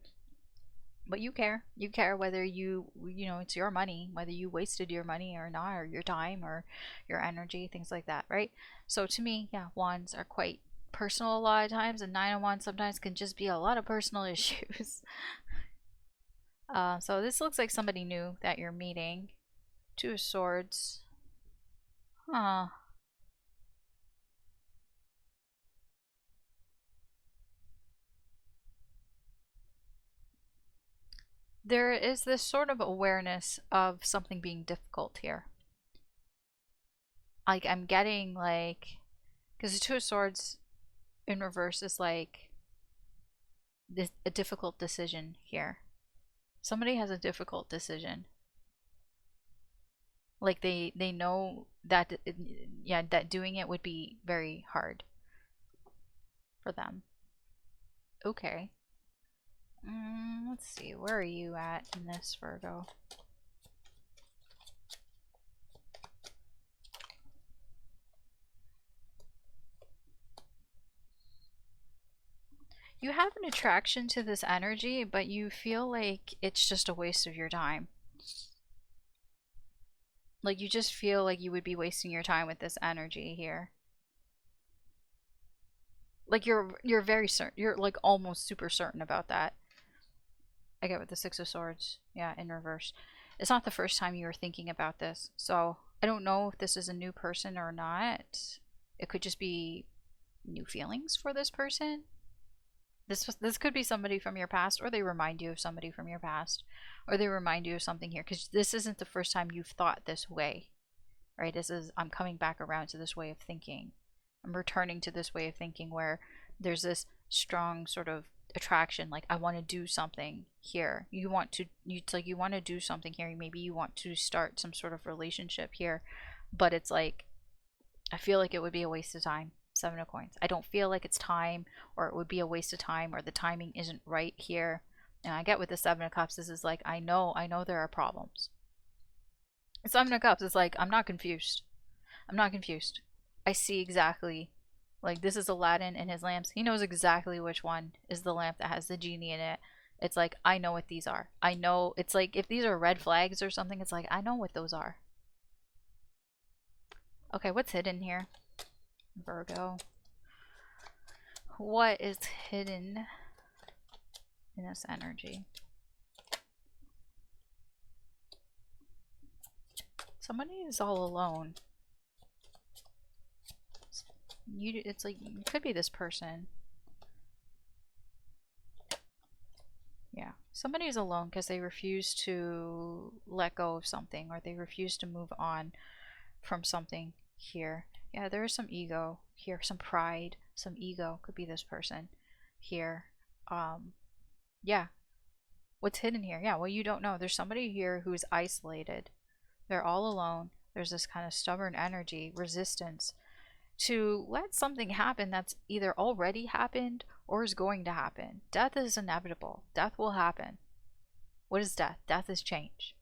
But you care. You care whether you know, it's your money, whether you wasted your money or not, or your time or your energy, things like that, right? So to me, yeah, wands are quite personal a lot of times, and Nine of Wands sometimes can just be a lot of personal issues. So this looks like somebody new that you're meeting. Two of Swords. Huh. There is this sort of awareness of something being difficult here. Like, I'm getting like, because the Two of Swords in reverse is like a difficult decision here. Somebody has a difficult decision. Like, they know that yeah, that doing it would be very hard for them. Okay. Let's see, where are you at in this, Virgo? You have an attraction to this energy, but you feel like it's just a waste of your time. Like, you just feel like you would be wasting your time with this energy here. Like, you're very certain, you're like almost super certain about that. I get with the Six of Swords, yeah, in reverse. It's not the first time you were thinking about this, so I don't know if this is a new person or not. It could just be new feelings for this person. This could be somebody from your past, or they remind you of somebody from your past, or they remind you of something here, because this isn't the first time you've thought this way, right? This is, I'm coming back around to this way of thinking. I'm returning to this way of thinking where there's this strong sort of attraction, like I want to do something here. It's like you want to do something here. Maybe you want to start some sort of relationship here, but it's like I feel like it would be a waste of time. Seven of Coins. I don't feel like it's time, or it would be a waste of time, or the timing isn't right here. And I get with the Seven of Cups, this is like, I know there are problems. The Seven of Cups is like, I'm not confused. I'm not confused. I see exactly, like this is Aladdin and his lamps. He knows exactly which one is the lamp that has the genie in it. It's like, I know what these are. I know, it's like, if these are red flags or something, it's like, I know what those are. Okay, what's hidden here? Virgo. What is hidden in this energy? Somebody is all alone. It's like, it could be this person. Yeah, somebody is alone because they refuse to let go of something, or they refuse to move on from something here. Yeah, there is some ego here, some pride, some ego. Could be this person here. Yeah. What's hidden here? Yeah, well, you don't know. There's somebody here who's isolated. They're all alone. There's this kind of stubborn energy, resistance to let something happen that's either already happened or is going to happen. Death is inevitable. Death will happen. What is death? Death is change.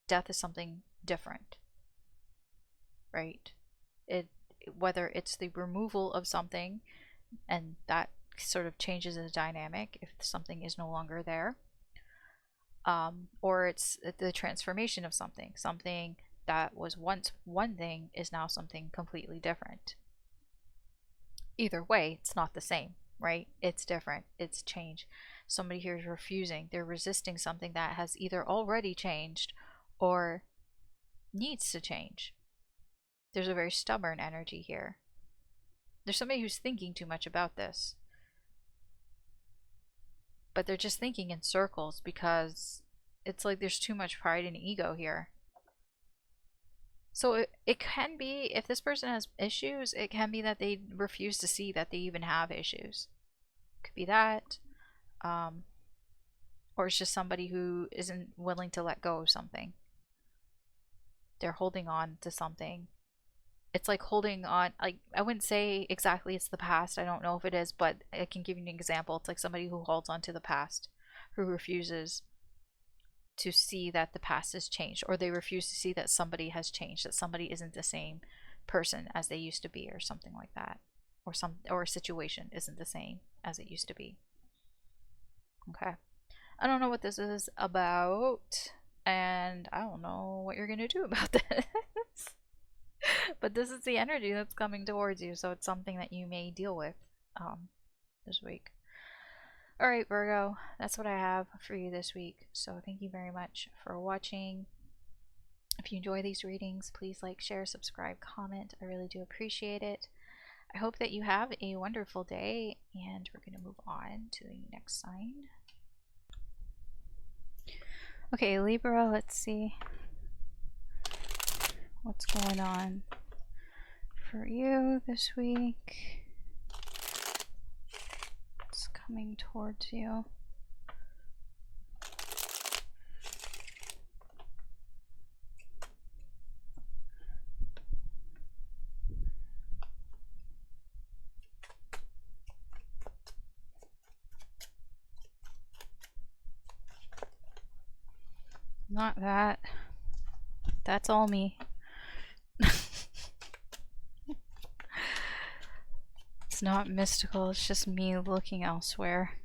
Death is something different. Right? Whether it's the removal of something, and that sort of changes the dynamic if something is no longer there, or it's the transformation of something that was once one thing is now something completely different. Either way, it's not the same, right? It's different. It's change. Somebody here is refusing. They're resisting something that has either already changed or needs to change. There's a very stubborn energy here. There's somebody who's thinking too much about this. But they're just thinking in circles because it's like there's too much pride and ego here. So it can be, if this person has issues, it can be that they refuse to see that they even have issues. Could be that. Or it's just somebody who isn't willing to let go of something. They're holding on to something. It's like holding on, like, I wouldn't say exactly it's the past. I don't know if it is, but I can give you an example. It's like somebody who holds on to the past, who refuses to see that the past has changed, or they refuse to see that somebody has changed, that somebody isn't the same person as they used to be, or something like that, or a situation isn't the same as it used to be. Okay, I don't know what this is about, and I don't know what you're gonna do about this. But this is the energy that's coming towards you, so it's something that you may deal with this week. Alright, Virgo, that's what I have for you this week. So thank you very much for watching. If you enjoy these readings, please like, share, subscribe, comment. I really do appreciate it. I hope that you have a wonderful day, and we're going to move on to the next sign. Okay, Libra, let's see what's going on for you this week. What's coming towards you? Not that. That's all me. It's not mystical, it's just me looking elsewhere.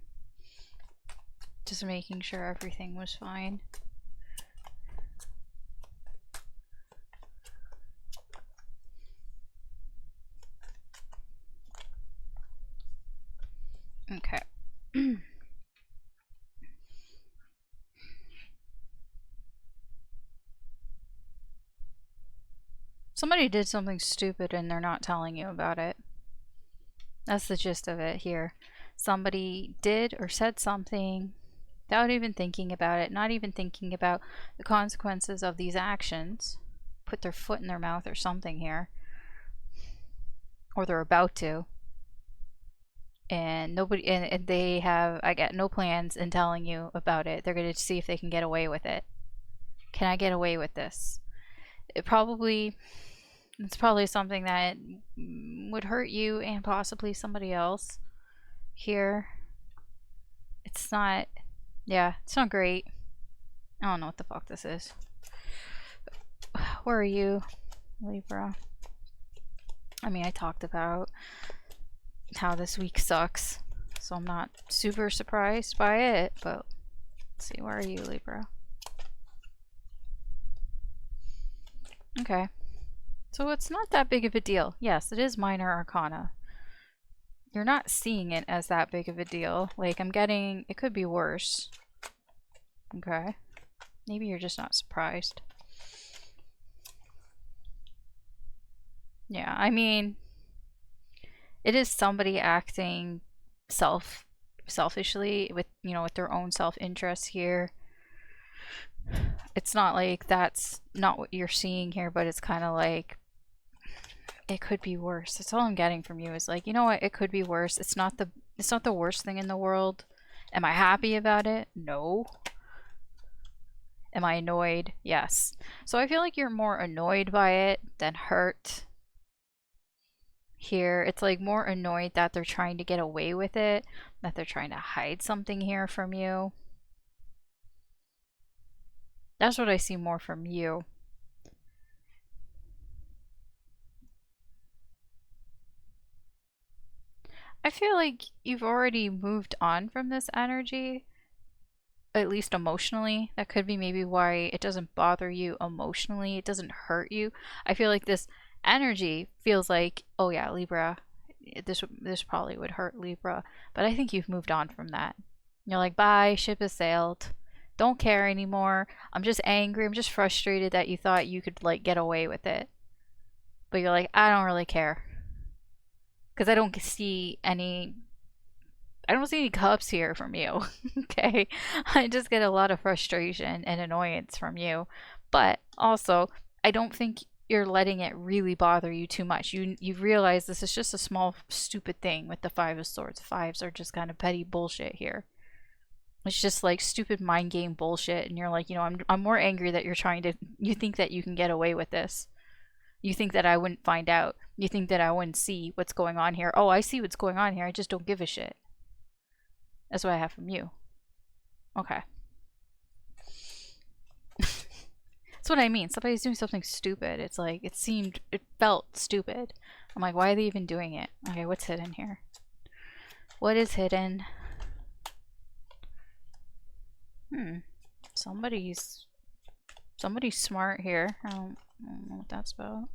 Just making sure everything was fine. Okay. Somebody did something stupid and they're not telling you about it. That's the gist of it here. Somebody did or said something without even thinking about it, not even thinking about the consequences of these actions. Put their foot in their mouth or something here. Or they're about to. and nobody, and they have, I get no plans in telling you about it. They're going to see if they can get away with it. Can I get away with this? It's probably something that would hurt you and possibly somebody else here. It's not, yeah, it's not great. I don't know what the fuck this is. Where are you, Libra? I mean, I talked about how this week sucks, so I'm not super surprised by it, but let's see, where are you, Libra? Okay. So it's not that big of a deal. Yes, it is minor arcana. You're not seeing it as that big of a deal. Like, I'm getting, it could be worse. Okay. Maybe you're just not surprised. Yeah, I mean, it is somebody acting selfishly with, you know, with their own self-interest here. It's not like that's not what you're seeing here, but it's kind of like it could be worse. That's all I'm getting from you is like, you know what, it could be worse. It's not the worst thing in the world. Am I happy about it? No. Am I annoyed? Yes. So I feel like you're more annoyed by it than hurt. Here, it's like more annoyed that they're trying to get away with it, that they're trying to hide something here from you. That's what I see more from you. I feel like you've already moved on from this energy, at least emotionally. That could be maybe why it doesn't bother you emotionally. It doesn't hurt you. I feel like this energy feels like, oh yeah, Libra, this probably would hurt Libra, but I think you've moved on from that. You're like, bye, ship has sailed. Don't care anymore. I'm just angry. I'm just frustrated that you thought you could like get away with it. But you're like, I don't really care. Because I don't see any cups here from you. Okay? I just get a lot of frustration and annoyance from you. But also, I don't think you're letting it really bother you too much. You realize this is just a small stupid thing with the Five of Swords. Fives are just kind of petty bullshit here. It's just like stupid mind game bullshit, and you're like, you know, I'm more angry that you think that you can get away with this. You think that I wouldn't find out. You think that I wouldn't see what's going on here. Oh, I see what's going on here. I just don't give a shit. That's what I have from you. Okay. That's what I mean. Somebody's doing something stupid. It's like, it felt stupid. I'm like, why are they even doing it? Okay, what's hidden here? What is hidden? Somebody's smart here. I don't know what that's about.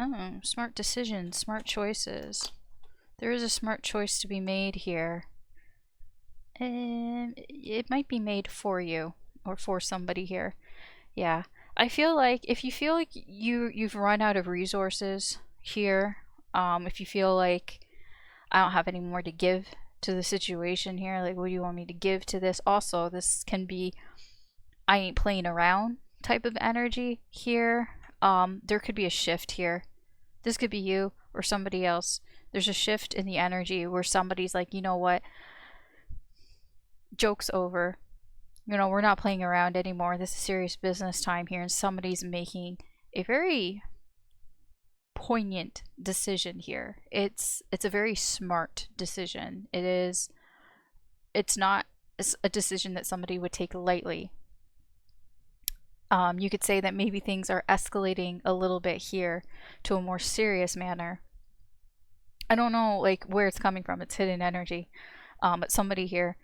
Oh, smart decisions, smart choices. There is a smart choice to be made here. It might be made for you or for somebody here. Yeah. I feel like if you feel like you've run out of resources here, if you feel like I don't have any more to give to the situation here, like what do you want me to give to this? Also, this can be I ain't playing around type of energy here. There could be a shift here. This could be you or somebody else. There's a shift in the energy where somebody's like, you know what? Joke's over. You know, we're not playing around anymore. This is serious business time here, and somebody's making a very poignant decision here. It's a very smart decision. It's not a decision that somebody would take lightly. You could say that maybe things are escalating a little bit here to a more serious manner. I don't know like where it's coming from. It's hidden energy. But somebody here,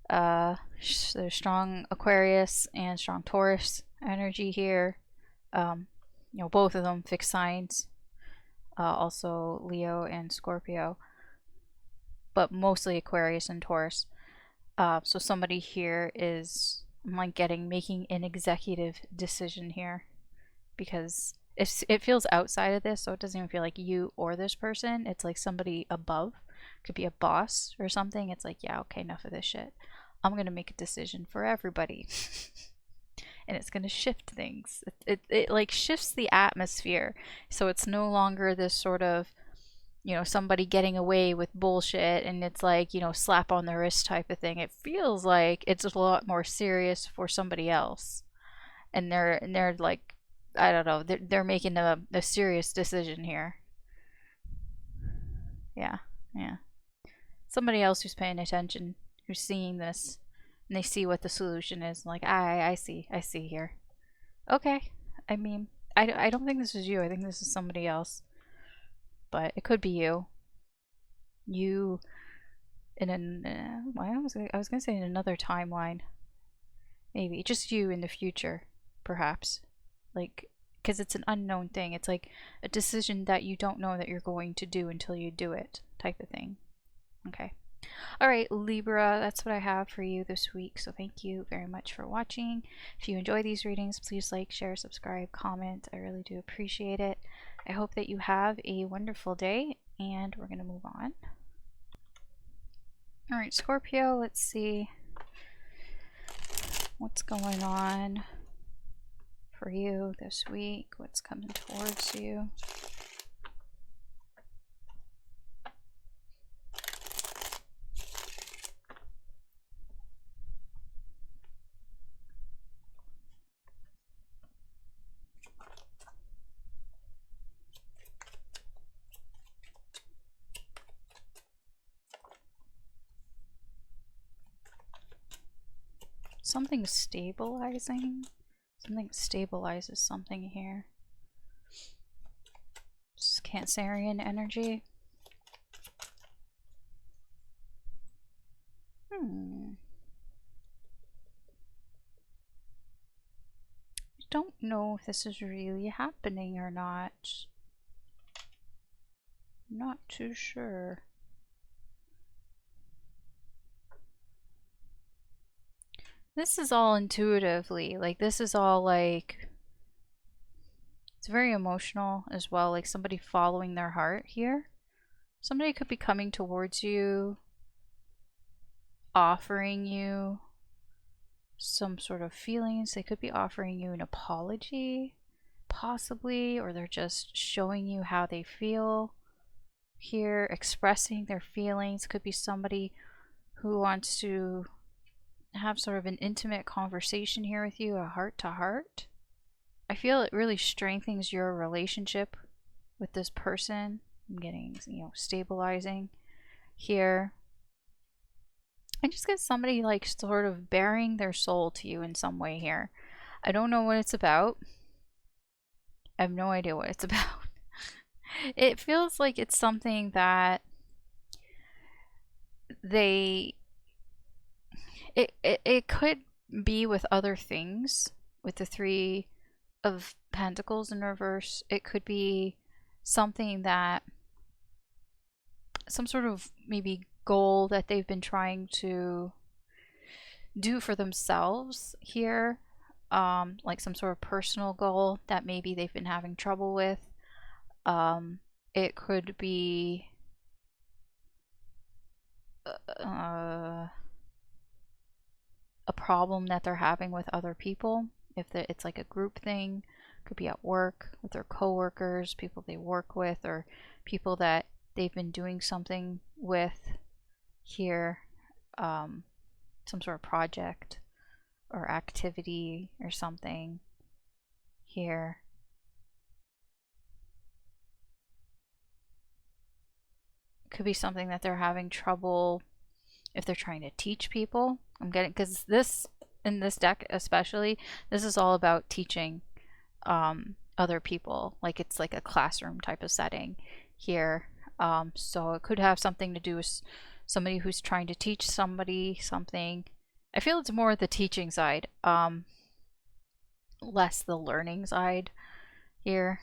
there's strong Aquarius and strong Taurus energy here. You know, both of them fixed signs. Also Leo and Scorpio, but mostly Aquarius and Taurus. So somebody here is, I'm like making an executive decision here, because it feels outside of this, so it doesn't even feel like you or this person. It's like somebody above, could be a boss or something. It's like, yeah, okay, enough of this shit. I'm gonna make a decision for everybody. And it's gonna shift things. It like shifts the atmosphere, so it's no longer this sort of you know, somebody getting away with bullshit and it's like, you know, slap on the wrist type of thing. It feels like it's a lot more serious for somebody else. And they're like, I don't know, they're making a serious decision here. Yeah, yeah. Somebody else who's paying attention, who's seeing this, and they see what the solution is. Like, I see here. Okay. I mean, I don't think this is you. I think this is somebody else. But it could be you. You in an I was gonna say in another timeline. Maybe just you in the future, perhaps. Like, because it's an unknown thing. It's like a decision that you don't know that you're going to do until you do it, type of thing. Okay. All right, Libra, that's what I have for you this week. So thank you very much for watching. If you enjoy these readings, please like, share, subscribe, comment. I really do appreciate it. I hope that you have a wonderful day, and we're going to move on. All right, Scorpio, let's see what's going on for you this week. What's coming towards you? Something stabilizing. Something stabilizes something here. Just Cancerian energy. I don't know if this is really happening or not. I'm not too sure. This is all intuitively, like this is all like, it's very emotional as well, like somebody following their heart here. Somebody could be coming towards you, offering you some sort of feelings. They could be offering you an apology, possibly, or they're just showing you how they feel here, expressing their feelings. Could be somebody who wants to have sort of an intimate conversation here with you, a heart to heart. I feel it really strengthens your relationship with this person. I'm getting, you know, stabilizing here. I just get somebody like sort of bearing their soul to you in some way here. I don't know what it's about. I have no idea what it's about. It feels like it's something that it could be with other things. With the Three of Pentacles in reverse, it could be something that, some sort of maybe goal that they've been trying to do for themselves here, like some sort of personal goal that maybe they've been having trouble with. It could be a problem that they're having with other people. If it's like a group thing, could be at work with their coworkers, people they work with, or people that they've been doing something with here, some sort of project or activity or something here. Could be something that they're having trouble if they're trying to teach people. I'm getting, because this, in this deck especially, this is all about teaching other people. Like it's like a classroom type of setting here. So it could have something to do with somebody who's trying to teach somebody something. I feel it's more the teaching side, less the learning side here.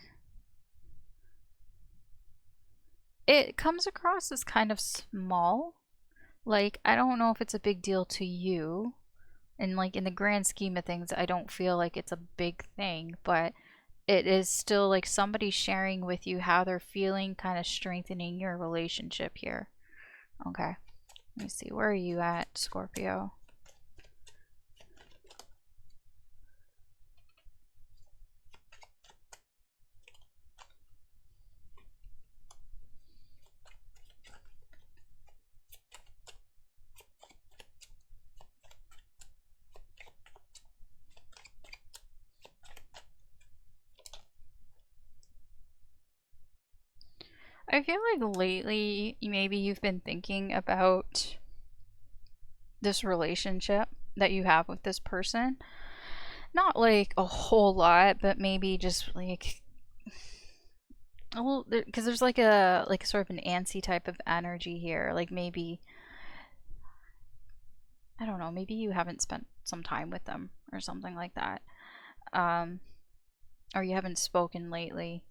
It comes across as kind of small. Like, I don't know if it's a big deal to you. And like in the grand scheme of things, I don't feel like it's a big thing, but it is still like somebody sharing with you how they're feeling, kind of strengthening your relationship here. Okay. Let me see. Where are you at, Scorpio? I feel like lately maybe you've been thinking about this relationship that you have with this person. Not like a whole lot, but maybe just like a little, because there's like sort of an antsy type of energy here. Like maybe, I don't know, maybe you haven't spent some time with them or something like that. Um, or you haven't spoken lately.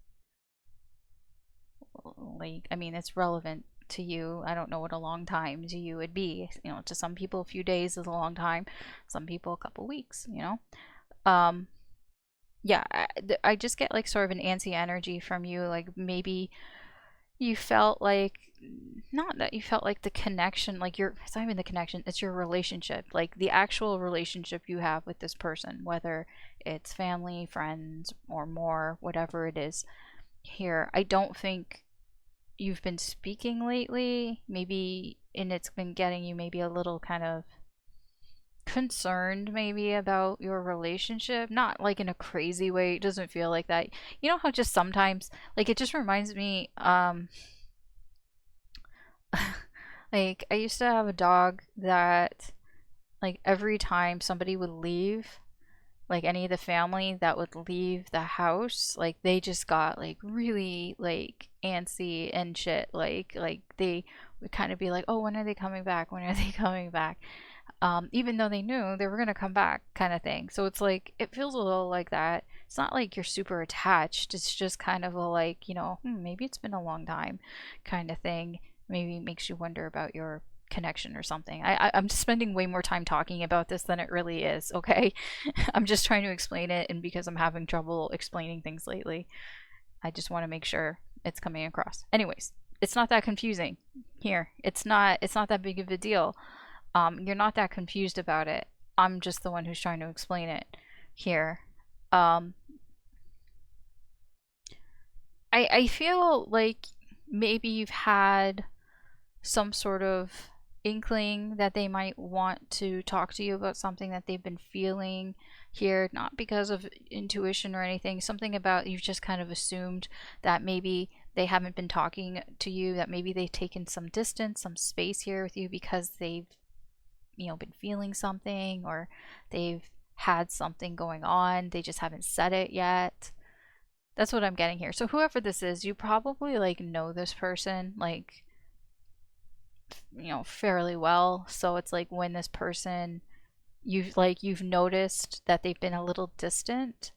Like, I mean, it's relevant to you. I don't know what a long time to you would be. You know, to some people, a few days is a long time. Some people, a couple weeks. You know. Um, yeah, I just get like sort of an antsy energy from you. Like maybe you felt like, not that you felt like the connection, like it's not even the connection, it's your relationship, like the actual relationship you have with this person, whether it's family, friends, or more, whatever it is here. I don't think you've been speaking lately, maybe, and it's been getting you maybe a little kind of concerned maybe about your relationship, not like in a crazy way. It doesn't feel like that. You know how just sometimes, like, it just reminds me, like I used to have a dog that, like, every time somebody would leave, like any of the family that would leave the house, like they just got like really like antsy and shit. Like they would kind of be like, oh, when are they coming back? When are they coming back? Even though they knew they were gonna come back, kind of thing. So it's like it feels a little like that. It's not like you're super attached. It's just kind of a like, you know, maybe it's been a long time, kind of thing. Maybe makes you wonder about your connection or something. I'm just spending way more time talking about this than it really is. Okay, I'm just trying to explain it, and because I'm having trouble explaining things lately, I just want to make sure it's coming across. Anyways, it's not that confusing here. It's not that big of a deal. You're not that confused about it. I'm just the one who's trying to explain it here. Um, I feel like maybe you've had some sort of inkling that they might want to talk to you about something that they've been feeling here, not because of intuition or anything, something about you've just kind of assumed that maybe they haven't been talking to you, that maybe they've taken some distance, some space here with you because they've, you know, been feeling something, or they've had something going on, they just haven't said it yet. That's what I'm getting here. So whoever this is, you probably like know this person, like, you know, fairly well. So it's like when this person, you've noticed that they've been a little distant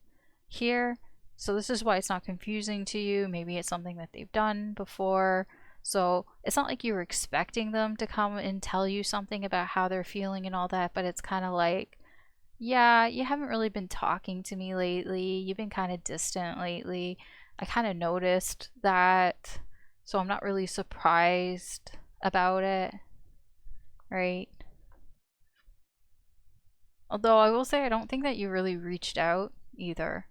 here. So this is why it's not confusing to you. Maybe it's something that they've done before. So it's not like you were expecting them to come and tell you something about how they're feeling and all that, but it's kind of like, yeah, you haven't really been talking to me lately. You've been kind of distant lately. I kind of noticed that. So I'm not really surprised about it, right? Although I will say I don't think that you really reached out either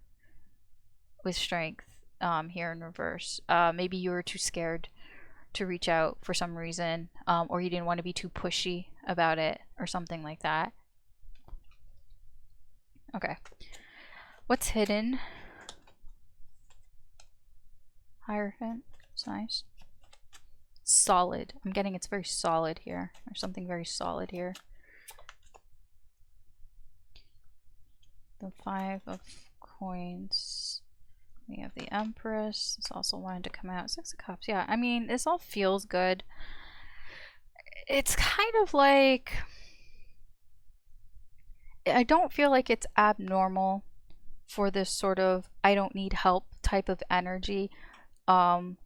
with strength here in reverse. Maybe you were too scared to reach out for some reason, or you didn't want to be too pushy about it or something like that. Okay. What's hidden? Hierophant. It's nice. Solid. I'm getting it's very solid here. There's something very solid here. The 5 of coins. We have the Empress. This also wanted to come out. 6 of Cups. Yeah, I mean, this all feels good. It's kind of like, I don't feel like it's abnormal for this sort of I don't need help type of energy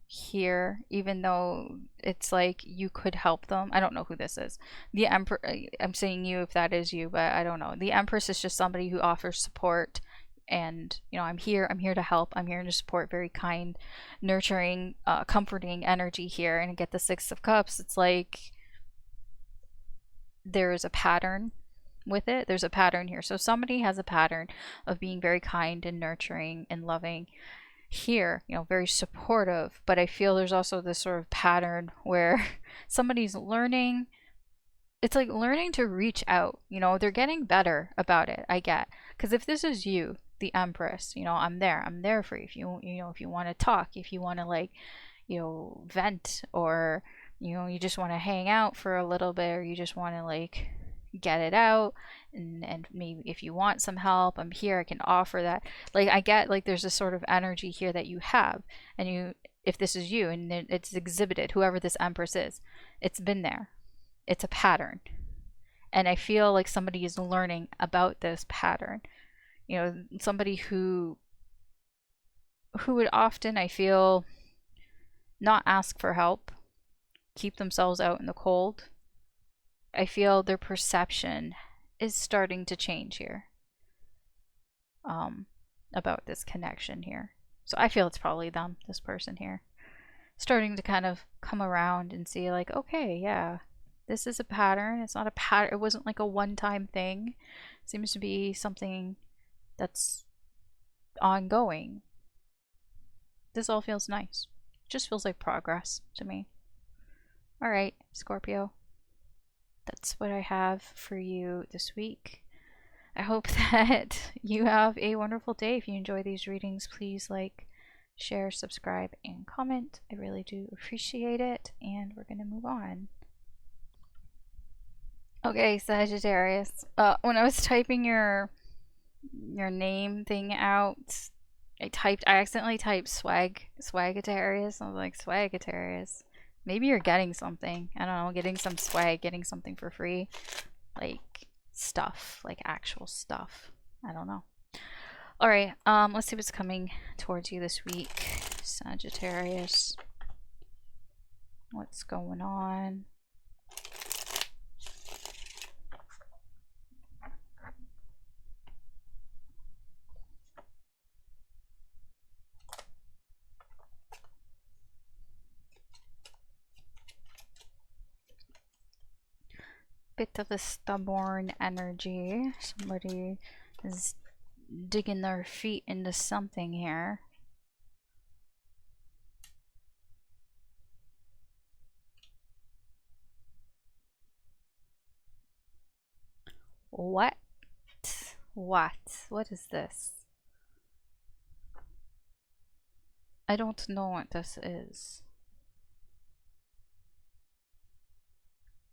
here, even though it's like you could help them. I don't know who this is. The Emperor, I'm saying you if that is you, but I don't know. The Empress is just somebody who offers support, and you know, I'm here to help, I'm here to support, very kind, nurturing, comforting energy here. And I get the 6 of Cups. It's like there's a pattern with it. There's a pattern here. So somebody has a pattern of being very kind and nurturing and loving here, you know, very supportive. But I feel there's also this sort of pattern where somebody's learning, it's like learning to reach out, you know, they're getting better about it. I get, because if this is you, the Empress, you know, I'm there for you. If you know, if you want to talk, if you want to like, you know, vent, or, you know, you just want to hang out for a little bit, or you just want to like get it out, and maybe if you want some help, I'm here, I can offer that. Like, I get like there's a sort of energy here that you have, and you, if this is you and it's exhibited, whoever this Empress is, it's been there, it's a pattern, and I feel like somebody is learning about this pattern. You know, somebody who would often, I feel, not ask for help, keep themselves out in the cold. I feel their perception is starting to change here, about this connection here. So I feel it's probably them, this person here, starting to kind of come around and see like, okay, yeah, this is a pattern. It's not a pattern. It wasn't like a one-time thing. It seems to be something that's ongoing. This all feels nice. It just feels like progress to me. All right, Scorpio. That's what I have for you this week. I hope that you have a wonderful day. If you enjoy these readings, please like, share, subscribe, and comment. I really do appreciate it. And we're going to move on. Okay, Sagittarius. When I was typing your name thing out, I accidentally typed Swagitarius. I was like, Swagitarius. Maybe you're getting something. I don't know, getting some swag, getting something for free. Like stuff, like actual stuff. I don't know. Alright, let's see what's coming towards you this week, Sagittarius. What's going on? Bit of a stubborn energy. Somebody is digging their feet into something here. What? What is this? I don't know what this is.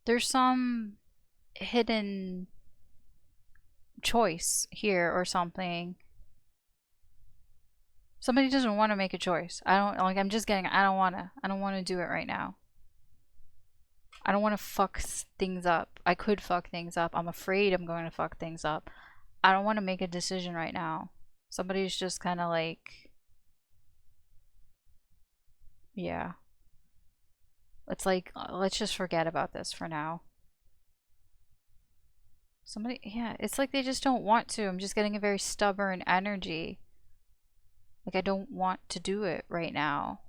There's some hidden choice here or something. Somebody doesn't want to make a choice. I'm just getting, I don't want to do it right now. I don't want to fuck things up. I could fuck things up. I'm afraid I'm going to fuck things up. I don't want to make a decision right now. Somebody's just kind of like, yeah. It's like, let's just forget about this for now. Somebody, yeah, it's like they just don't want to. I'm just getting a very stubborn energy. Like, I don't want to do it right now.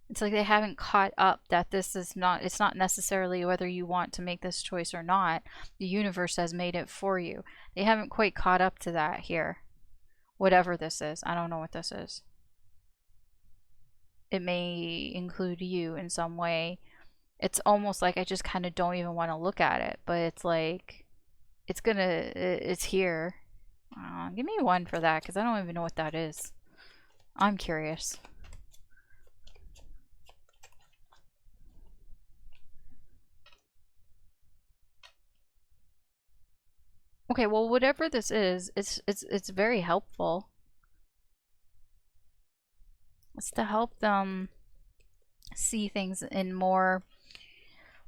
It's like they haven't caught up that this is not, it's not necessarily whether you want to make this choice or not. The universe has made it for you. They haven't quite caught up to that here. Whatever this is. I don't know what this is. It may include you in some way. It's almost like I just kind of don't even want to look at it, but it's like, it's here. Give me one for that, because I don't even know what that is. I'm curious. Okay, well, whatever this is, it's very helpful. It's to help them see things in more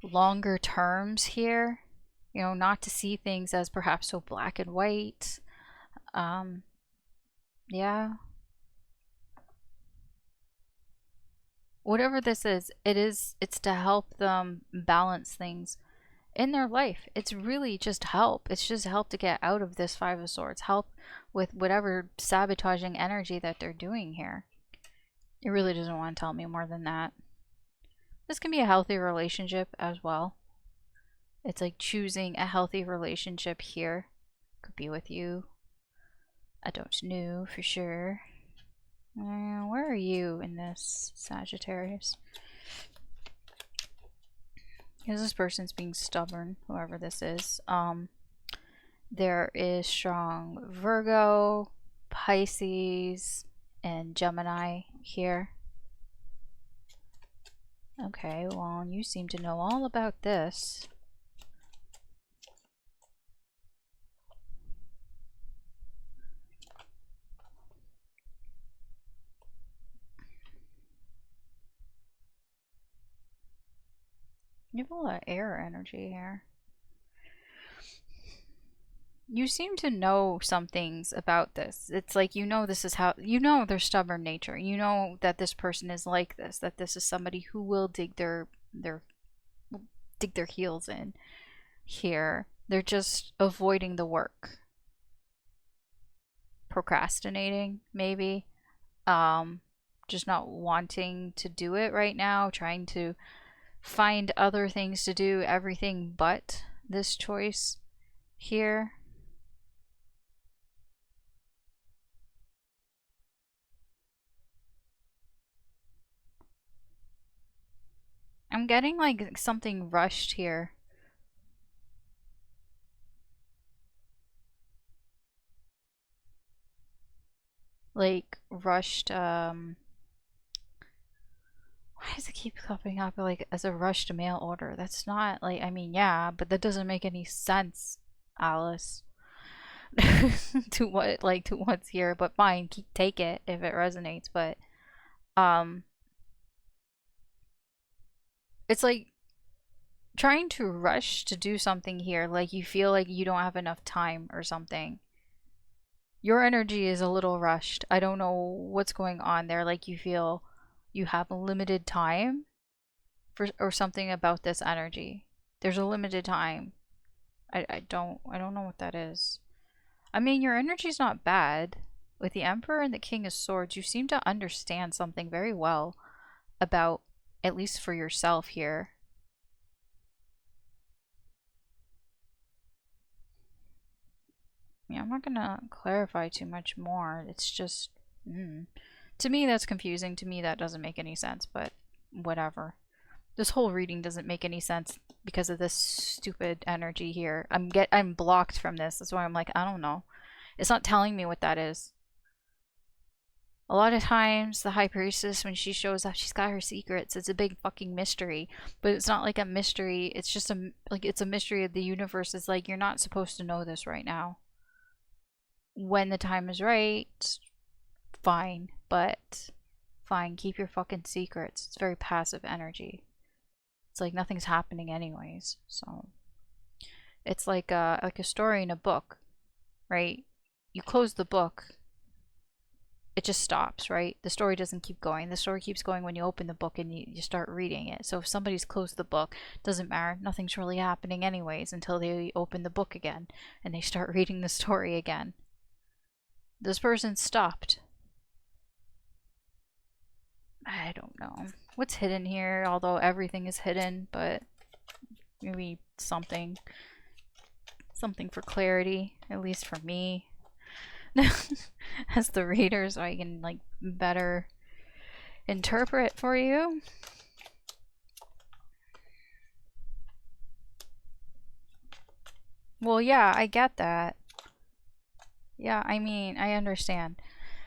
longer terms here. You know, not to see things as perhaps so black and white. Yeah. Whatever this is, it's to help them balance things in their life. It's really just help. It's just help to get out of this Five of Swords. Help with whatever sabotaging energy that they're doing here. It really doesn't want to tell me more than that. This can be a healthy relationship as well. It's like choosing a healthy relationship here. Could be with you. I don't know for sure. Where are you in this, Sagittarius? Because this person's being stubborn, whoever this is. There is strong Virgo, Pisces, and Gemini here. Okay, well, you seem to know all about this. You have a lot of air energy here. You seem to know some things about this. It's like, you know, this is how, you know, their stubborn nature. You know that this person is like this, that this is somebody who will dig their heels in here. They're just avoiding the work. Procrastinating, maybe. Just not wanting to do it right now, trying to find other things to do, everything but this choice here. I'm getting like something rushed here. Like rushed, why does it keep popping up like as a rushed mail order? That's not like, I mean, yeah, but that doesn't make any sense, Alice. To what, like, to what's here, but fine, take it if it resonates. But it's like trying to rush to do something here, like you feel like you don't have enough time or something. Your energy is a little rushed. I don't know what's going on there, like you feel you have limited time for, or something about this energy. There's a limited time. I don't know what that is. I mean, your energy's not bad. With the Emperor and the King of Swords, you seem to understand something very well about, at least for yourself here. Yeah, I'm not gonna clarify too much more. It's just, to me that's confusing. To me that doesn't make any sense, but whatever. This whole reading doesn't make any sense because of this stupid energy here. I'm blocked from this. That's why I'm like, I don't know. It's not telling me what that is. A lot of times the High Priestess, when she shows up, she's got her secrets. It's a big fucking mystery. But it's not like a mystery. It's just it's a mystery of the universe. It's like, you're not supposed to know this right now. When the time is right, fine. But fine, keep your fucking secrets. It's very passive energy. It's like nothing's happening anyways. So it's like a story in a book, right? You close the book, it just stops, right? The story doesn't keep going. The story keeps going when you open the book and you start reading it. So if somebody's closed the book, doesn't matter. Nothing's really happening anyways until they open the book again and they start reading the story again. This person stopped. I don't know what's hidden here, although everything is hidden, but maybe something for clarity, at least for me as the reader, so I can like better interpret for you. Well, yeah, I get that. Yeah, I mean, I understand.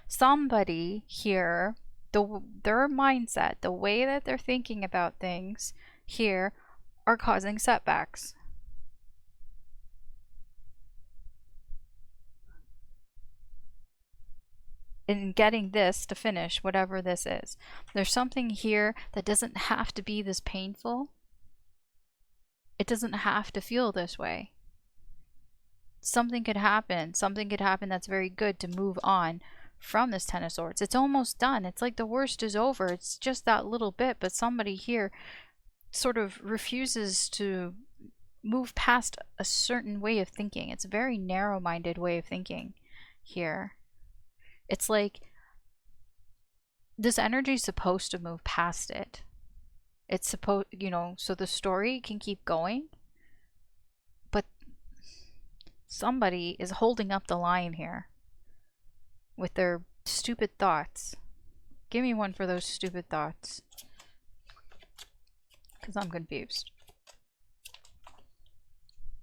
Somebody here, their mindset, the way that they're thinking about things here are causing setbacks. In getting this to finish, whatever this is. There's something here that doesn't have to be this painful. It doesn't have to feel this way. Something could happen. Something could happen that's very good to move on from this Ten of Swords. It's almost done. It's like the worst is over. It's just that little bit, but somebody here sort of refuses to move past a certain way of thinking. It's a very narrow-minded way of thinking here. It's like this energy is supposed to move past it. It's supposed, you know, so the story can keep going. But somebody is holding up the line here with their stupid thoughts. Give me one for those stupid thoughts, because I'm confused.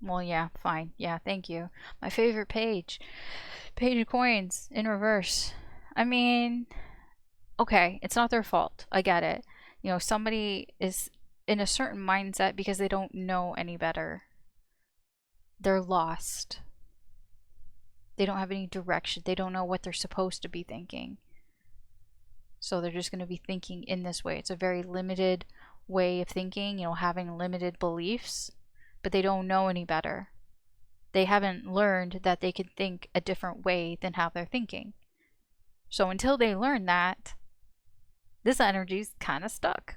Well, yeah, fine. Yeah, thank you. My favorite page. Page of Coins in reverse. I mean, okay, it's not their fault. I get it. You know, somebody is in a certain mindset because they don't know any better. They're lost. They don't have any direction. They don't know what they're supposed to be thinking. So they're just going to be thinking in this way. It's a very limited way of thinking, you know, having limited beliefs, but they don't know any better. They haven't learned that they can think a different way than how they're thinking. So until they learn that, this energy's kind of stuck.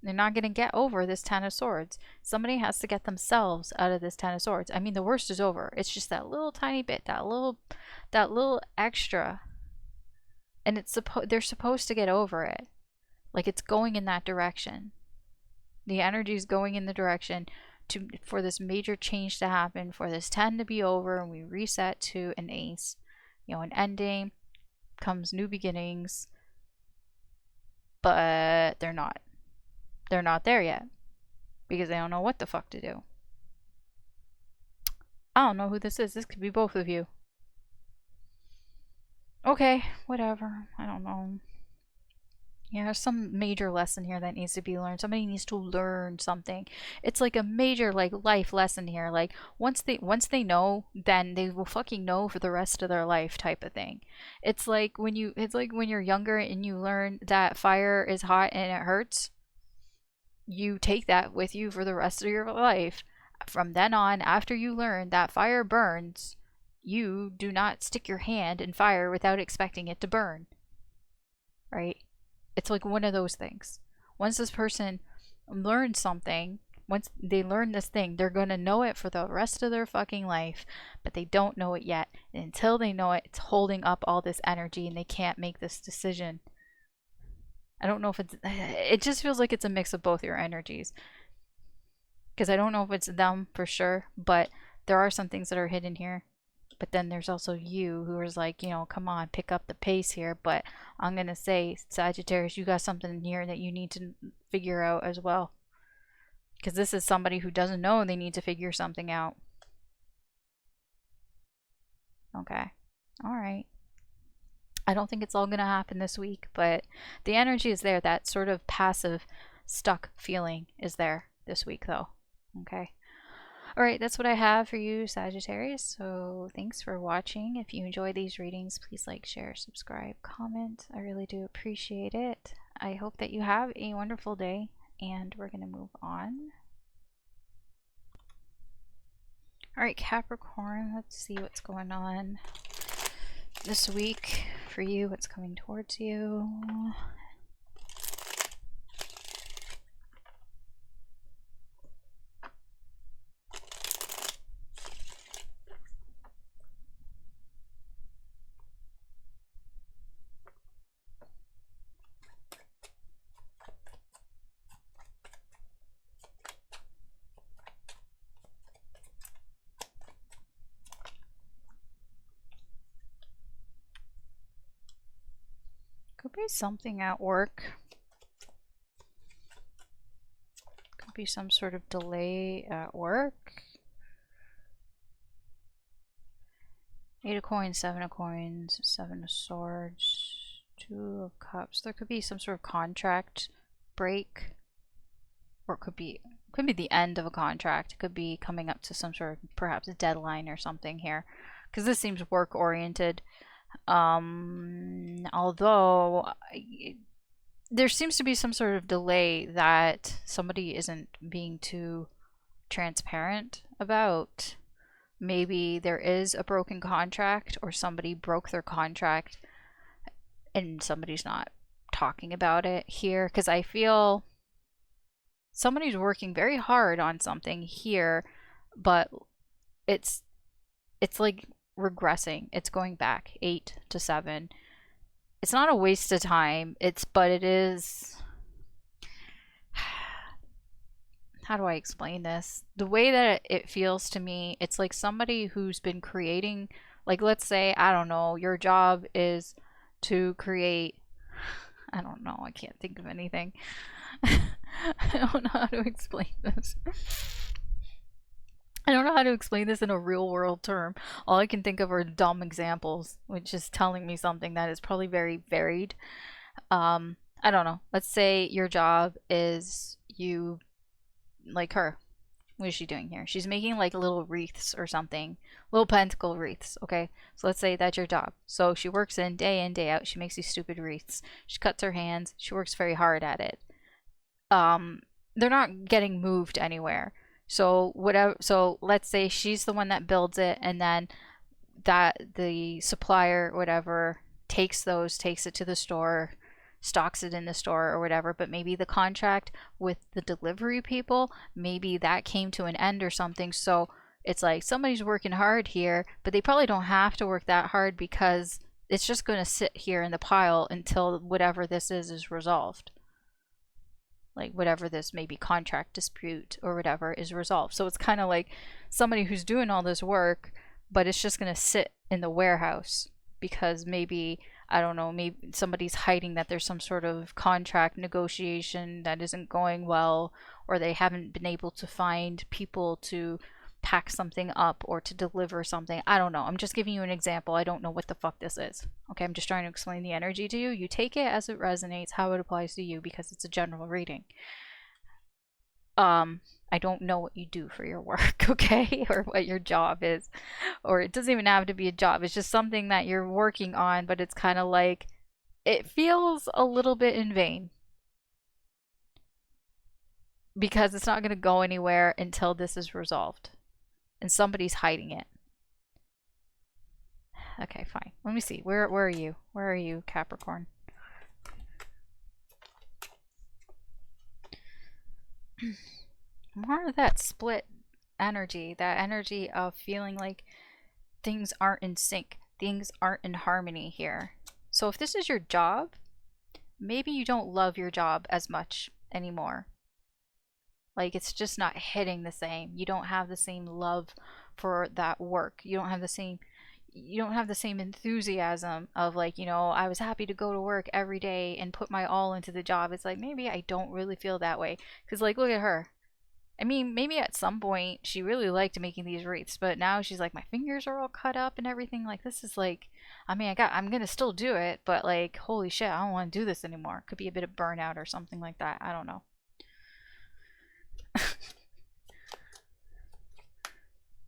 They're not going to get over this Ten of Swords. Somebody has to get themselves out of this Ten of Swords. I mean, the worst is over. It's just that little tiny bit, that little extra. And they're supposed to get over it. Like, it's going in that direction. The energy is going in the direction for this major change to happen, for this 10 to be over, and we reset to an ace. You know, an ending comes new beginnings, but they're not. They're not there yet because they don't know what the fuck to do. I don't know who this is. This could be both of you. Okay, whatever. I don't know. Yeah, there's some major lesson here that needs to be learned. Somebody needs to learn something. It's like a major like life lesson here. Like once they know, then they will fucking know for the rest of their life type of thing. It's like when you're younger and you learn that fire is hot and it hurts. You take that with you for the rest of your life. From then on, after you learn that fire burns, you do not stick your hand in fire without expecting it to burn. Right? It's like one of those things. Once this person learns something, once they learn this thing, they're going to know it for the rest of their fucking life, but they don't know it yet. And until they know it, it's holding up all this energy and they can't make this decision. I don't know if it just feels like it's a mix of both your energies. Because I don't know if it's them for sure, but there are some things that are hidden here. But then there's also you who is like, you know, come on, pick up the pace here. But I'm going to say, Sagittarius, you got something here that you need to figure out as well. Because this is somebody who doesn't know they need to figure something out. Okay. All right. I don't think it's all going to happen this week, but the energy is there. That sort of passive, stuck feeling is there this week, though. Okay. All right, that's what I have for you, Sagittarius. So thanks for watching. If you enjoy these readings, please like, share, subscribe, comment. I really do appreciate it. I hope that you have a wonderful day, and we're going to move on. All right, Capricorn, let's see what's going on this week for you, what's coming towards you. Could be something at work. Could be some sort of delay at work. 8 of coins, 7 of coins, 7 of swords, 2 of cups. There could be some sort of contract break. Or it could be the end of a contract. It could be coming up to some sort of perhaps a deadline or something here. Because this seems work oriented. Although there seems to be some sort of delay that somebody isn't being too transparent about. Maybe there is a broken contract, or somebody broke their contract and somebody's not talking about it here, because I feel somebody's working very hard on something here, but it's like regressing. It's going back 8 to 7. It's not a waste of time, but it is, how do I explain this? The way that it feels to me, it's like somebody who's been creating, like, let's say, I don't know, your job is to create, I don't know, I can't think of anything. I don't know how to explain this. I don't know how to explain this in a real world term. All I can think of are dumb examples, which is telling me something that is probably very varied. I don't know. Let's say your job is you like her. What is she doing here? She's making like little wreaths or something, little pentacle wreaths. Okay, so let's say that's your job. So she works in, day out. She makes these stupid wreaths. She cuts her hands. She works very hard at it. Um, they're not getting moved anywhere. So whatever. So let's say she's the one that builds it, and then that the supplier, whatever, takes it to the store, stocks it in the store or whatever. But maybe the contract with the delivery people, maybe that came to an end or something. So it's like somebody's working hard here, but they probably don't have to work that hard because it's just going to sit here in the pile until whatever this is resolved. Like whatever this maybe contract dispute or whatever is resolved. So it's kind of like somebody who's doing all this work, but it's just going to sit in the warehouse because maybe, I don't know, maybe somebody's hiding that there's some sort of contract negotiation that isn't going well, or they haven't been able to find people to pack something up or to deliver something. I don't know. I'm just giving you an example. I don't know what the fuck this is. Okay, I'm just trying to explain the energy to you. You take it as it resonates, how it applies to you, because it's a general reading. I don't know what you do for your work, okay? Or what your job is. Or it doesn't even have to be a job. It's just something that you're working on, but it's kind of like it feels a little bit in vain because it's not going to go anywhere until this is resolved. And somebody's hiding it. Okay, fine. Let me see. Where are you? Where are you, Capricorn? More of that split energy, that energy of feeling like things aren't in sync, things aren't in harmony here. So if this is your job, maybe you don't love your job as much anymore. Like it's just not hitting the same. You don't have the same love for that work. You don't have the same enthusiasm of like, you know, I was happy to go to work every day and put my all into the job. It's like maybe I don't really feel that way. Cuz like look at her. I mean, maybe at some point she really liked making these wreaths, but now she's like my fingers are all cut up and everything. Like this is like I mean, I'm going to still do it, but like holy shit, I don't want to do this anymore. Could be a bit of burnout or something like that. I don't know.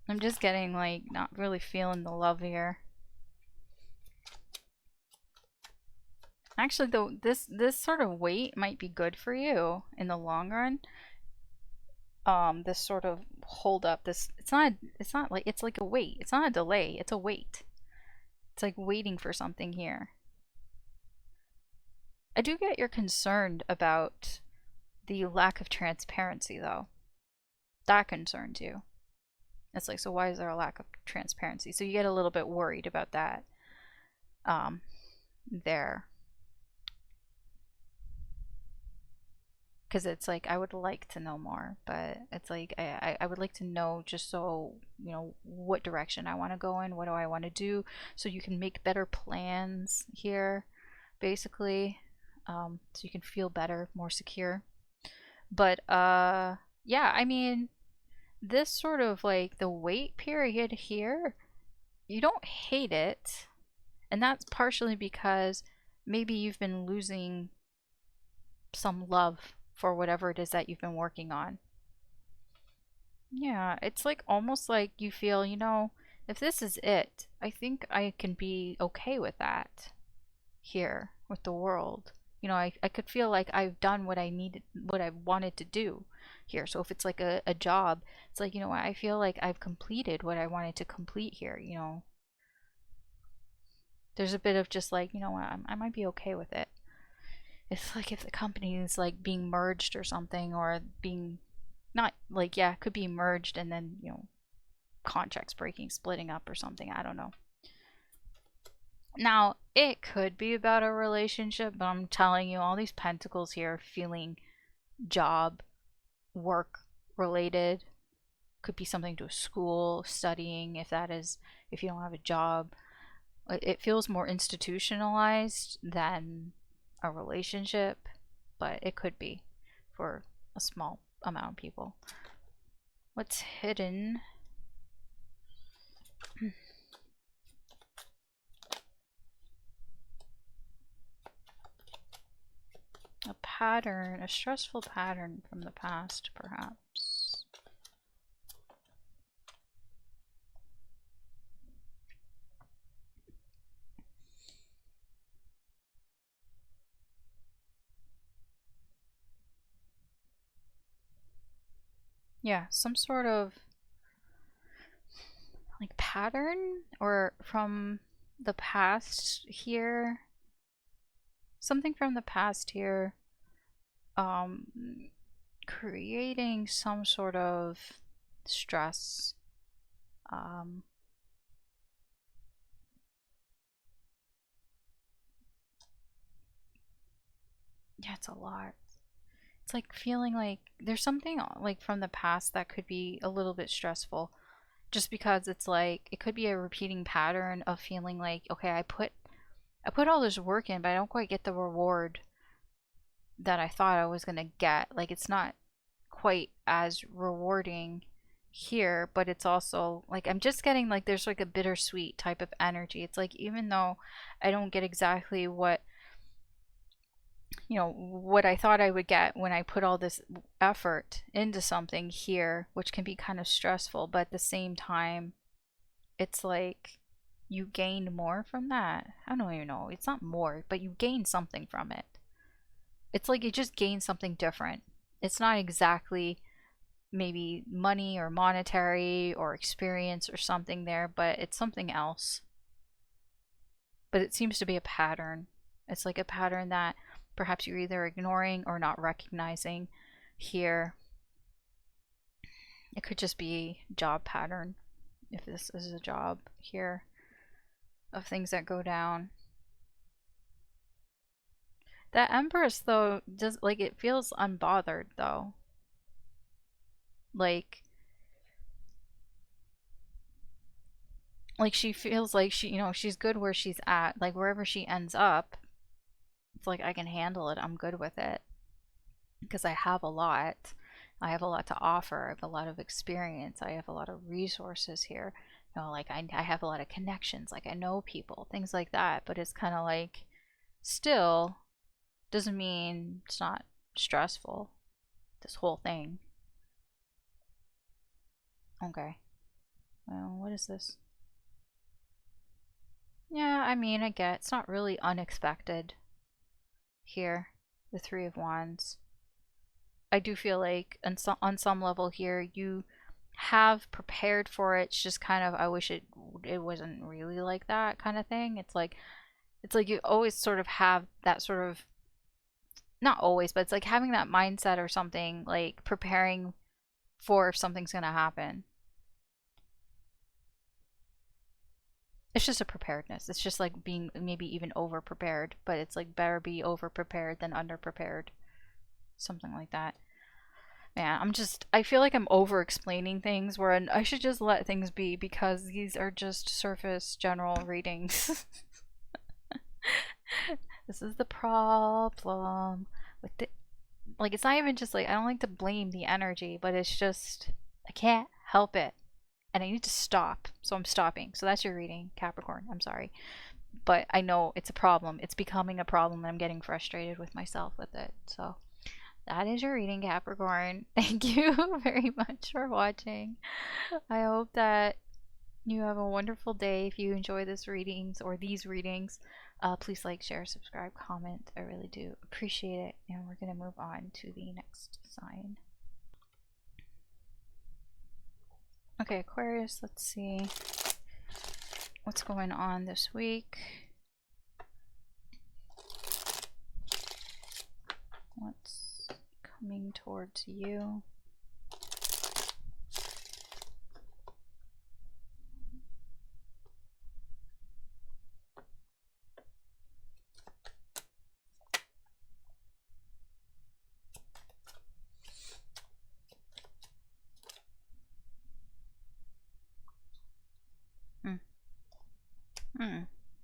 I'm just getting like not really feeling the love here. Actually, though, this sort of weight might be good for you in the long run. This sort of hold up. This it's not like it's like a wait. It's not a delay. It's a wait. It's like waiting for something here. I do get you're concerned about the lack of transparency, though. That concerns you. It's like, so why is there a lack of transparency? So you get a little bit worried about that. There. Because it's like, I would like to know more, but it's like, I would like to know just so, you know, what direction I want to go in, what do I want to do, so you can make better plans here, basically, so you can feel better, more secure. But, yeah, I mean, this sort of like the wait period here, you don't hate it. And that's partially because maybe you've been losing some love for whatever it is that you've been working on. Yeah, it's like almost like you feel, you know, if this is it, I think I can be okay with that here with the world. You know, I could feel like I've done what I needed, what I wanted to do here. So if it's like a job, it's like, you know what, I feel like I've completed what I wanted to complete here, you know. There's a bit of just like, you know what, I might be okay with it. It's like if the company is like being merged or something, or being not like, yeah, it could be merged and then, you know, contracts breaking, splitting up or something. I don't know. Now, it could be about a relationship, but I'm telling you, all these pentacles here feeling job, work related. Could be something to a school, studying, if that is, if you don't have a job. It feels more institutionalized than a relationship, but it could be for a small amount of people. What's hidden? pattern, a stressful pattern from the past, perhaps. Yeah, some sort of like pattern or from the past here. Something from the past here. Creating some sort of stress. Yeah, it's a lot. It's like feeling like there's something like from the past that could be a little bit stressful just because it's like it could be a repeating pattern of feeling like, okay, I put all this work in, but I don't quite get the reward that I thought I was going to get. Like it's not quite as rewarding here, but it's also like I'm just getting like there's like a bittersweet type of energy. It's like even though I don't get exactly what what I thought I would get when I put all this effort into something here, which can be kind of stressful, but at the same time, it's like you gained more from that. I don't even know. It's not more, but you gain something from it. It's like you just gain something different. It's not exactly maybe money or monetary or experience or something there, but it's something else. But it seems to be a pattern. It's like a pattern that perhaps you're either ignoring or not recognizing here. It could just be job pattern, if this is a job here, of things that go down. That Empress though does like it feels unbothered though. Like she feels like she's good where she's at. Like wherever she ends up, it's like I can handle it. I'm good with it. Because I have a lot. I have a lot to offer. I have a lot of experience. I have a lot of resources here. Like I have a lot of connections. Like I know people, things like that. But it's kind of like, still, doesn't mean it's not stressful. This whole thing. Okay. Well, what is this? Yeah, I mean, I get it's not really unexpected here. The Three of Wands. I do feel like on some level here you have prepared for it. It's just kind of I wish it wasn't really like that kind of thing. It's like you always sort of have that sort of, not always, but it's like having that mindset or something, like preparing for if something's gonna happen. It's just a preparedness. It's just like being maybe even over prepared, but it's like better be over prepared than under prepared. Something like that. Man, I feel like I'm over explaining things where I should just let things be because these are just surface general readings. This is the problem with the, like, it's not even just like, I don't like to blame the energy, but it's just, I can't help it. And I need to stop. So I'm stopping. So that's your reading, Capricorn. I'm sorry. But I know it's a problem. It's becoming a problem and I'm getting frustrated with myself with it. So that is your reading, Capricorn. Thank you very much for watching. I hope that you have a wonderful day. If you enjoy this readings or these readings, please like, share, subscribe, comment. I really do appreciate it. And we're going to move on to the next sign. Okay, Aquarius, let's see what's going on this week. What's coming towards you?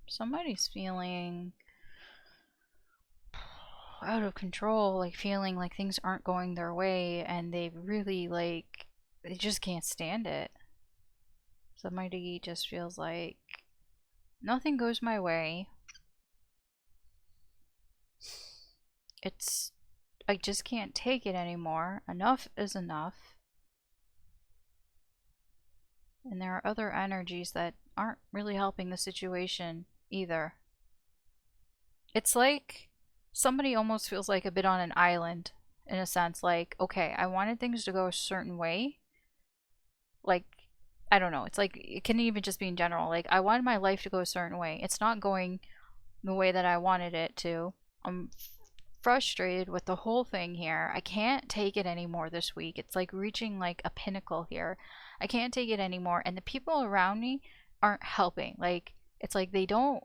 Somebody's feeling out of control, like feeling like things aren't going their way and they really like they just can't stand it. Somebody just feels like nothing goes my way. It's I just can't take it anymore. Enough is enough. And there are other energies that aren't really helping the situation either. It's like somebody almost feels like a bit on an island in a sense. Like, okay, I wanted things to go a certain way. Like, I don't know. It's like, it can even just be in general. Like, I wanted my life to go a certain way. It's not going the way that I wanted it to. I'm frustrated with the whole thing here. I can't take it anymore this week. It's like reaching like a pinnacle here. I can't take it anymore, and the people around me aren't helping. Like, it's like they don't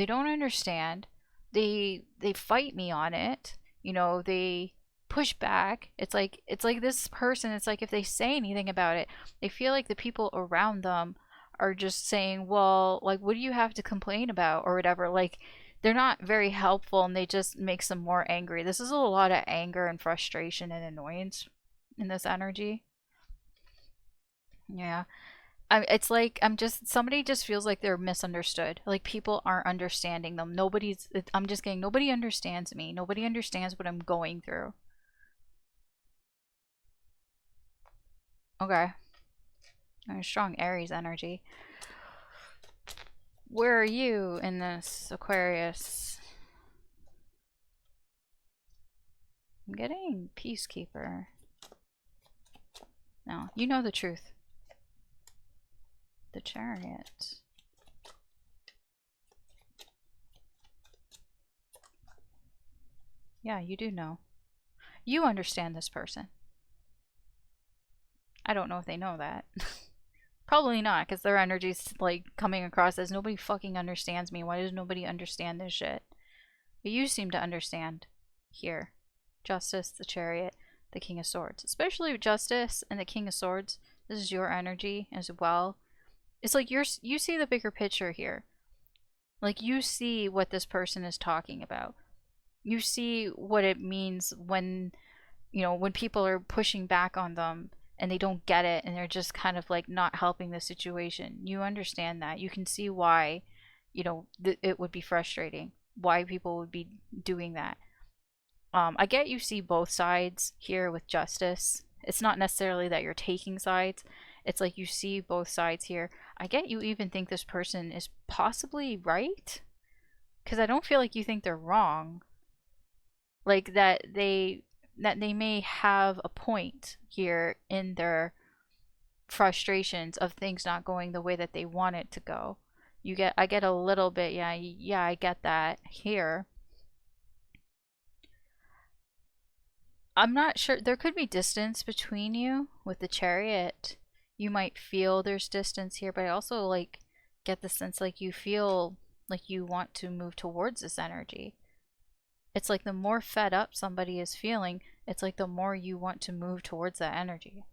understand. They fight me on it. You know, they push back. It's like this person, it's like if they say anything about it, they feel like the people around them are just saying, well, like, what do you have to complain about or whatever. Like, they're not very helpful, and they just makes them more angry. This is a lot of anger and frustration and annoyance in this energy. Yeah. It's like somebody just feels like they're misunderstood. Like people aren't understanding them. I'm just getting, nobody understands me. Nobody understands what I'm going through. Okay. Strong Aries energy. Where are you in this, Aquarius? I'm getting Peacekeeper. No, you know the truth. The Chariot. Yeah, you do know. You understand this person. I don't know if they know that. Probably not, because their energy's like coming across as nobody fucking understands me. Why does nobody understand this shit? But you seem to understand here. Justice, the Chariot, the King of Swords. Especially Justice and the King of Swords. This is your energy as well. It's like you see the bigger picture here. Like you see what this person is talking about. You see what it means when, you know, when people are pushing back on them and they don't get it and they're just kind of like not helping the situation. You understand that. You can see why, you know, it would be frustrating. Why people would be doing that. I get you see both sides here with Justice. It's not necessarily that you're taking sides. It's like you see both sides here. I get you even think this person is possibly right. Because I don't feel like you think they're wrong. Like that they may have a point here in their frustrations of things not going the way that they want it to go. I get a little bit, yeah, I get that here. I'm not sure. There could be distance between you with the Chariot. You might feel there's distance here, but I also like get the sense like you feel like you want to move towards this energy. It's like the more fed up somebody is feeling, it's like the more you want to move towards that energy.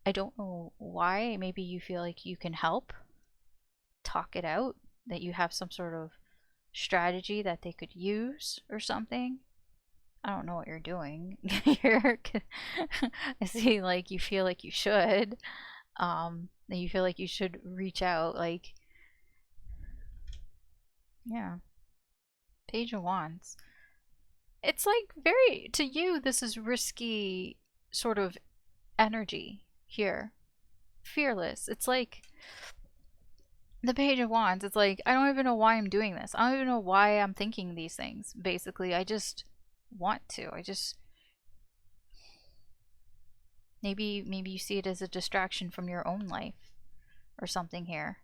I don't know why. Maybe you feel like you can help talk it out, that you have some sort of strategy that they could use or something. I don't know what you're doing here. I see like you feel like you should. That you feel like you should reach out, like, yeah. Page of Wands. It's like very, to you, this is risky sort of energy here. Fearless. It's like the Page of Wands. It's like, I don't even know why I'm doing this. I don't even know why I'm thinking these things. Basically, I just want to. Maybe you see it as a distraction from your own life or something here.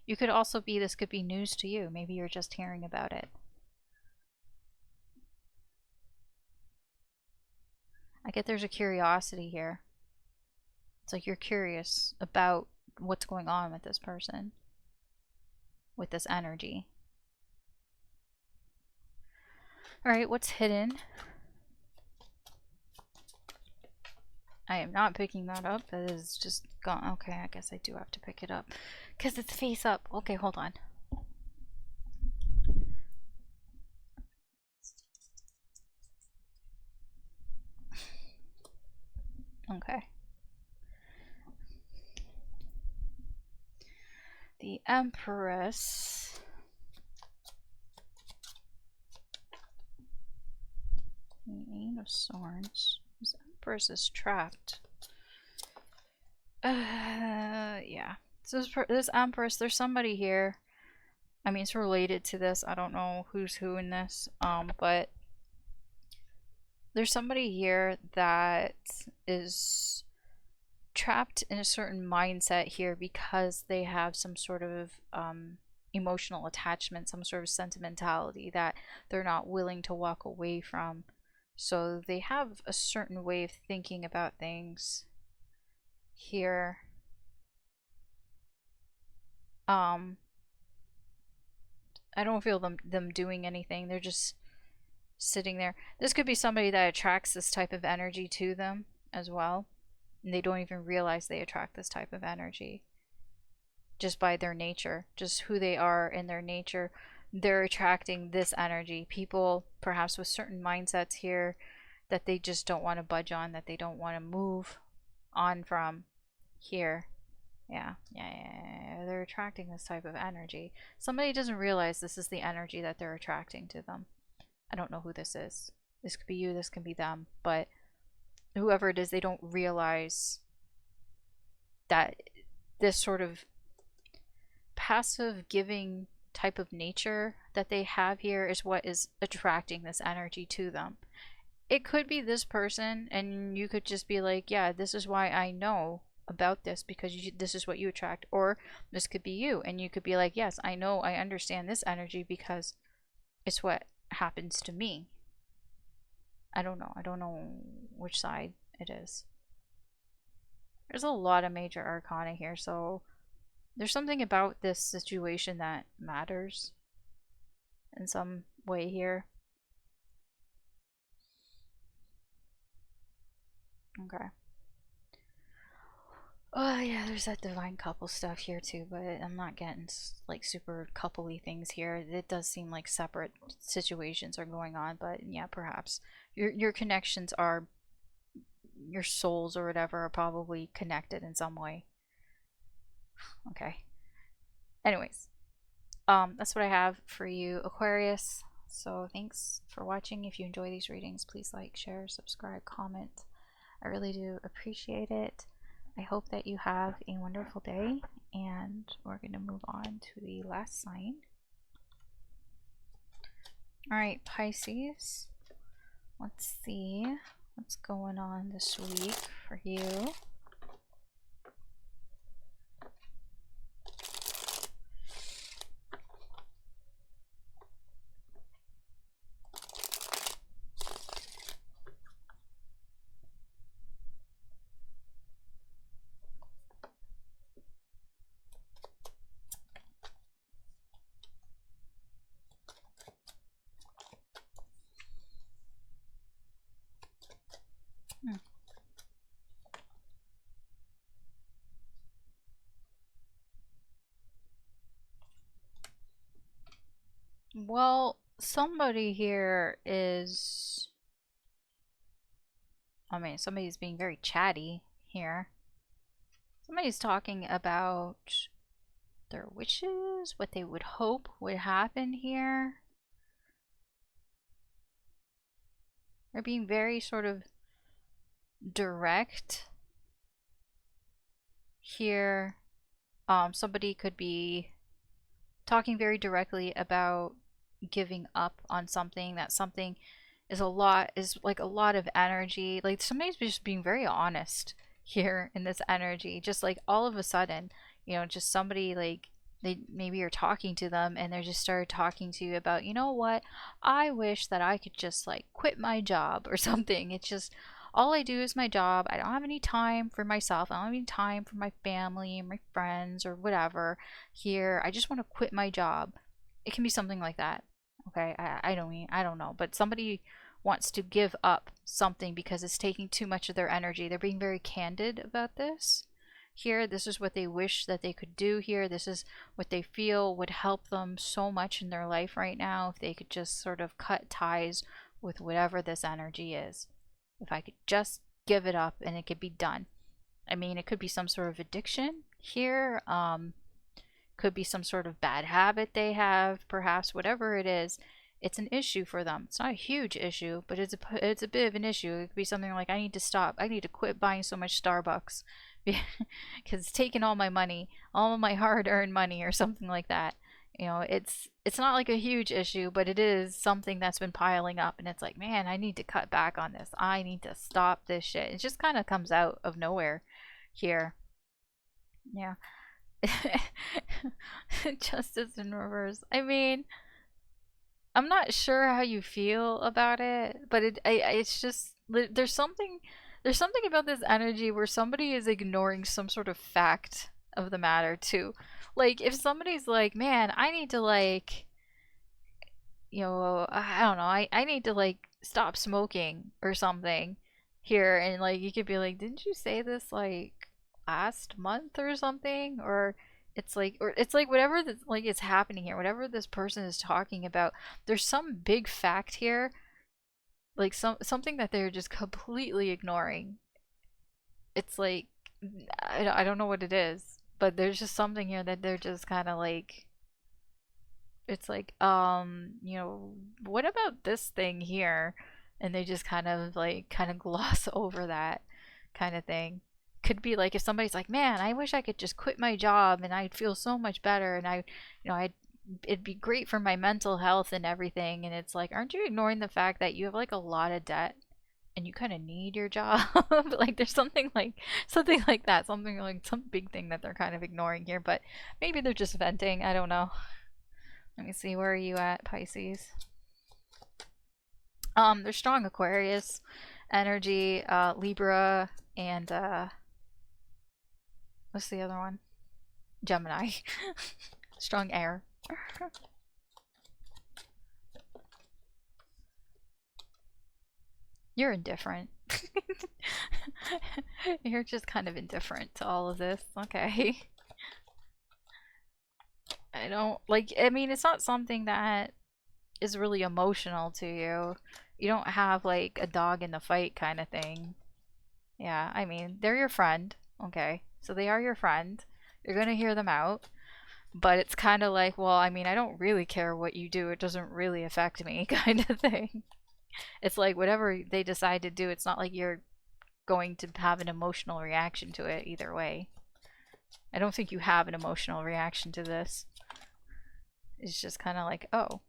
You could also be, this could be news to you. Maybe you're just hearing about it. I get there's a curiosity here. It's like you're curious about what's going on with this person, with this energy. Alright, what's hidden? I am not picking that up. That is just gone. Okay, I guess I do have to pick it up. Because it's face up. Okay, hold on. Okay. The Empress. The Eight of Swords. This Empress is trapped. Yeah. So this Empress, there's somebody here. I mean, it's related to this. I don't know who's who in this. But there's somebody here that is trapped in a certain mindset here because they have some sort of emotional attachment, some sort of sentimentality that they're not willing to walk away from. So they have a certain way of thinking about things here. I don't feel them doing anything. They're just sitting there. This could be somebody that attracts this type of energy to them as well. And they don't even realize they attract this type of energy. Just by their nature. Just who they are in their nature. They're attracting this energy. People perhaps with certain mindsets here that they just don't want to budge on. That they don't want to move on from here. Yeah. They're attracting this type of energy. Somebody doesn't realize this is the energy that they're attracting to them. I don't know who this is. This could be you, this could be them, but whoever it is, they don't realize that this sort of passive giving type of nature that they have here is what is attracting this energy to them. It could be this person, and you could just be like, yeah, this is why I know about this, because this is what you attract. Or this could be you, and you could be like, yes, I know, I understand this energy because it's what happens to me. I don't know which side it is. There's a lot of major arcana here, so there's something about this situation that matters in some way here. Okay. Oh yeah, there's that divine couple stuff here too, but I'm not getting like super coupley things here. It does seem like separate situations are going on, but yeah, perhaps your connections are, your souls or whatever are probably connected in some way. Okay. Anyways, that's what I have for you, Aquarius. So thanks for watching. If you enjoy these readings, please like, share, subscribe, comment. I really do appreciate it. I hope that you have a wonderful day, and we're going to move on to the last sign. Alright, Pisces. Let's see what's going on this week for you. Well, somebody here is, I mean, somebody's being very chatty here. Somebody's talking about their wishes, what they would hope would happen here. They're being very sort of direct here. Somebody could be talking very directly about giving up on something. That something is like a lot of energy. Like somebody's just being very honest here in this energy. Just like all of a sudden, you know, just somebody like they maybe you're talking to them and they just started talking to you about, you know what, I wish that I could just like quit my job or something. It's just all I do is my job. I don't have any time for myself. I don't have any time for my family and my friends or whatever here. I just want to quit my job. It can be something like that. Okay, I don't know, but somebody wants to give up something because it's taking too much of their energy. They're being very candid about this. Here, this is what they wish that they could do here. This is what they feel would help them so much in their life right now if they could just sort of cut ties with whatever this energy is. If I could just give it up and it could be done. I mean, it could be some sort of addiction here. Could be some sort of bad habit they have, perhaps, whatever it is. it's an issue for them. It's not a huge issue, but it's a bit of an issue. It could be something like, I need to stop. I need to quit buying so much Starbucks because it's taking all my money, all of my hard-earned money, or something like that. You know, it's not like a huge issue, but it is something that's been piling up, and it's like, man, I need to cut back on this. I need to stop this shit. It just kind of comes out of nowhere here. Yeah. Justice in reverse. I mean, I'm not sure how you feel about it, but it's just there's something about this energy where somebody is ignoring some sort of fact of the matter too. Like if somebody's like, man, I need to like, you know, I don't know, I need to like stop smoking or something here, and like you could be like, didn't you say this like last month or something? Or it's like whatever like is happening here, whatever this person is talking about, there's some big fact here, like something that they're just completely ignoring. It's like I don't know what it is, but there's just something here that they're just kind of like, it's like, you know, what about this thing here? And they just kind of gloss over that kind of thing. Could be like if somebody's like, man, I wish I could just quit my job and I'd feel so much better, and it'd be great for my mental health and everything. And it's like, aren't you ignoring the fact that you have like a lot of debt and you kind of need your job? Like there's something like that, something like some big thing that they're kind of ignoring here, but maybe they're just venting. I don't know. Let me see, where are you at, Pisces? They're strong Aquarius energy, Libra, and what's the other one? Gemini. Strong air. You're indifferent. You're just kind of indifferent to all of this. Okay. I don't like, I mean, it's not something that is really emotional to you. You don't have like a dog in the fight kind of thing. Yeah, I mean, they're your friend. Okay. So they are your friend. You're gonna hear them out. But it's kind of like, well, I mean, I don't really care what you do. It doesn't really affect me, kind of thing. It's like whatever they decide to do, it's not like you're going to have an emotional reaction to it either way. I don't think you have an emotional reaction to this. It's just kind of like, oh.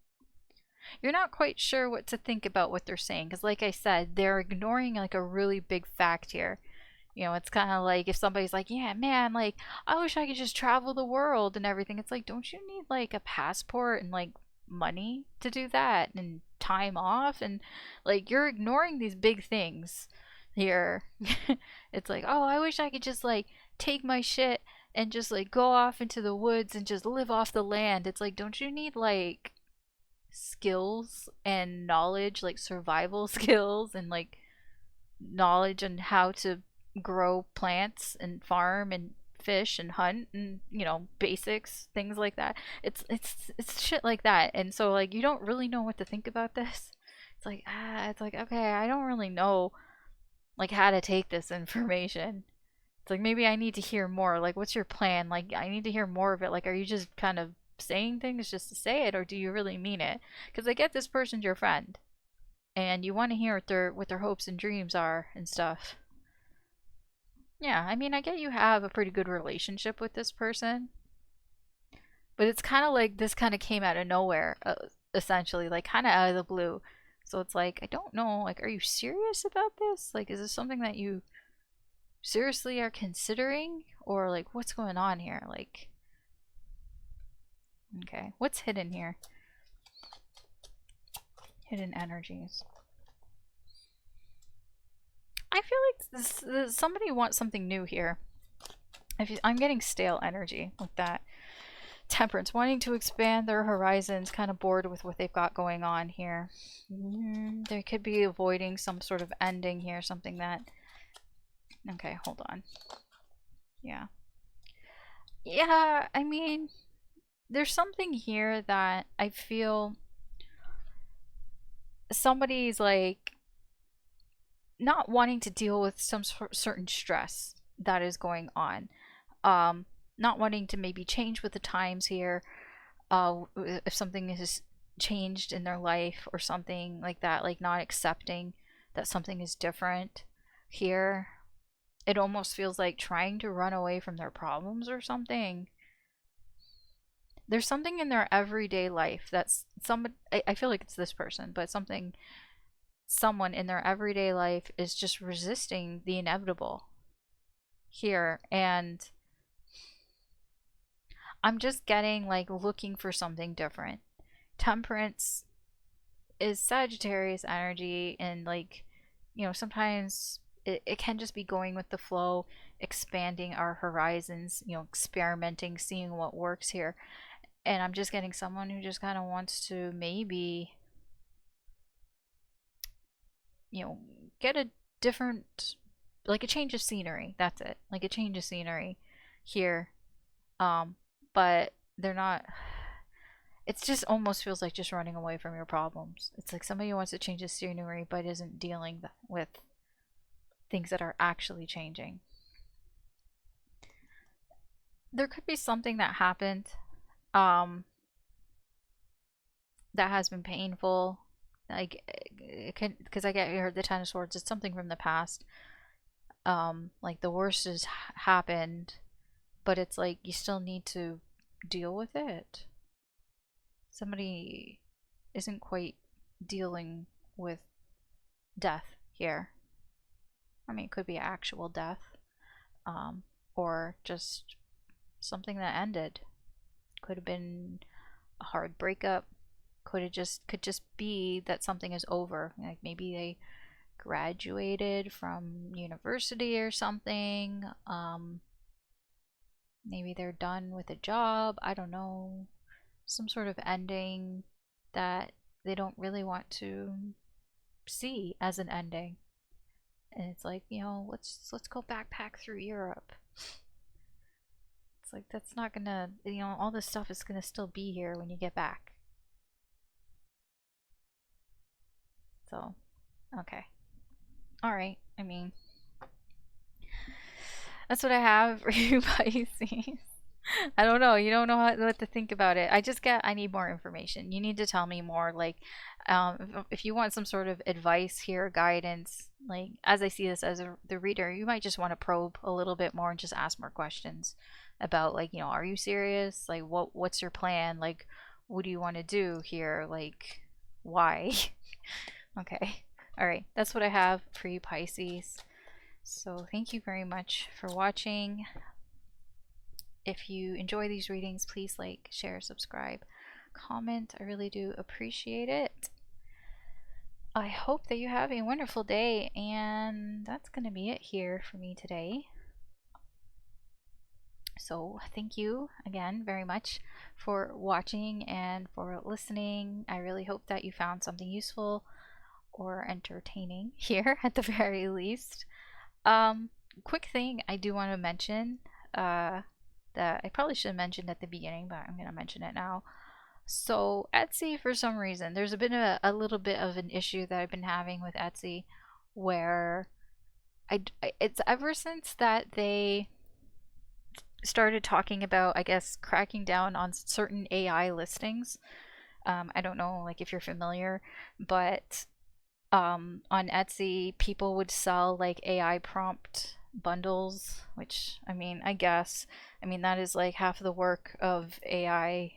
You're not quite sure what to think about what they're saying, because like I said, they're ignoring like a really big fact here. You know, it's kind of like if somebody's like, yeah, man, like, I wish I could just travel the world and everything. It's like, don't you need like a passport and like money to do that and time off? And like, you're ignoring these big things here. It's like, oh, I wish I could just like take my shit and just like go off into the woods and just live off the land. It's like, don't you need like skills and knowledge, like survival skills and like knowledge on how to grow plants and farm and fish and hunt and, you know, basics, things like that. It's shit like that. And so like you don't really know what to think about this. It's like okay, I don't really know like how to take this information. It's like maybe I need to hear more. Like what's your plan? Like I need to hear more of it. Like are you just kind of saying things just to say it, or do you really mean it? Because I get this person's your friend and you want to hear what their hopes and dreams are and stuff. Yeah, I mean, I get you have a pretty good relationship with this person, but it's kind of like this kind of came out of nowhere, essentially, like kind of out of the blue. So it's like, I don't know, like, are you serious about this? Like, is this something that you seriously are considering? Or, like, what's going on here? Like, okay, what's hidden here? Hidden energies. I feel like somebody wants something new here. I'm getting stale energy with that. Temperance, wanting to expand their horizons, kind of bored with what they've got going on here. They could be avoiding some sort of ending here, something that... Okay, hold on. Yeah. Yeah, I mean, there's something here that I feel somebody's like not wanting to deal with some certain stress that is going on. Not wanting to maybe change with the times here. If something is changed in their life or something like that, like not accepting that something is different here. It almost feels like trying to run away from their problems or something. There's something in their everyday life that's somebody, I feel like it's this person, but someone in their everyday life is just resisting the inevitable here. And I'm just getting like looking for something different. Temperance is Sagittarius energy, and like, sometimes it can just be going with the flow, expanding our horizons, experimenting, seeing what works here. And I'm just getting someone who just kind of wants to maybe, get a different, like a change of scenery. That's it. Like a change of scenery here. But they're not, it just almost feels like just running away from your problems. It's like somebody who wants to change the scenery but isn't dealing with things that are actually changing. There could be something that happened um, that has been painful. Like, it can, because I get here the Ten of Swords. It's something from the past. Like the worst has happened, but it's like you still need to deal with it. Somebody isn't quite dealing with death here. I mean, it could be actual death, or just something that ended. Could have been a hard breakup. Could just be that something is over. Like maybe they graduated from university or something. Maybe they're done with a job. I don't know. Some sort of ending that they don't really want to see as an ending. And it's like, let's go backpack through Europe. It's like that's not gonna, all this stuff is gonna still be here when you get back. So, okay. Alright, I mean, that's what I have for you, Pisces. I don't know. You don't know what to think about it. I need more information. You need to tell me more. Like, if you want some sort of advice here, guidance, like, as I see this as the reader, you might just want to probe a little bit more and just ask more questions about, like, are you serious? Like, what's your plan? Like, what do you want to do here? Like, why? Okay. All right. That's what I have for you, Pisces. So thank you very much for watching. If you enjoy these readings, please like, share, subscribe, comment. I really do appreciate it. I hope that you have a wonderful day, and that's going to be it here for me today. So thank you again very much for watching and for listening. I really hope that you found something useful or entertaining here at the very least. Quick thing I do want to mention, that I probably should have mentioned at the beginning, but I'm going to mention it now. So Etsy, for some reason, there's been a little bit of an issue that I've been having with Etsy, where it's ever since that they started talking about, I guess, cracking down on certain AI listings. I don't know, like, if you're familiar, but on Etsy, people would sell like AI prompt bundles, which, I mean, that is like half the work of AI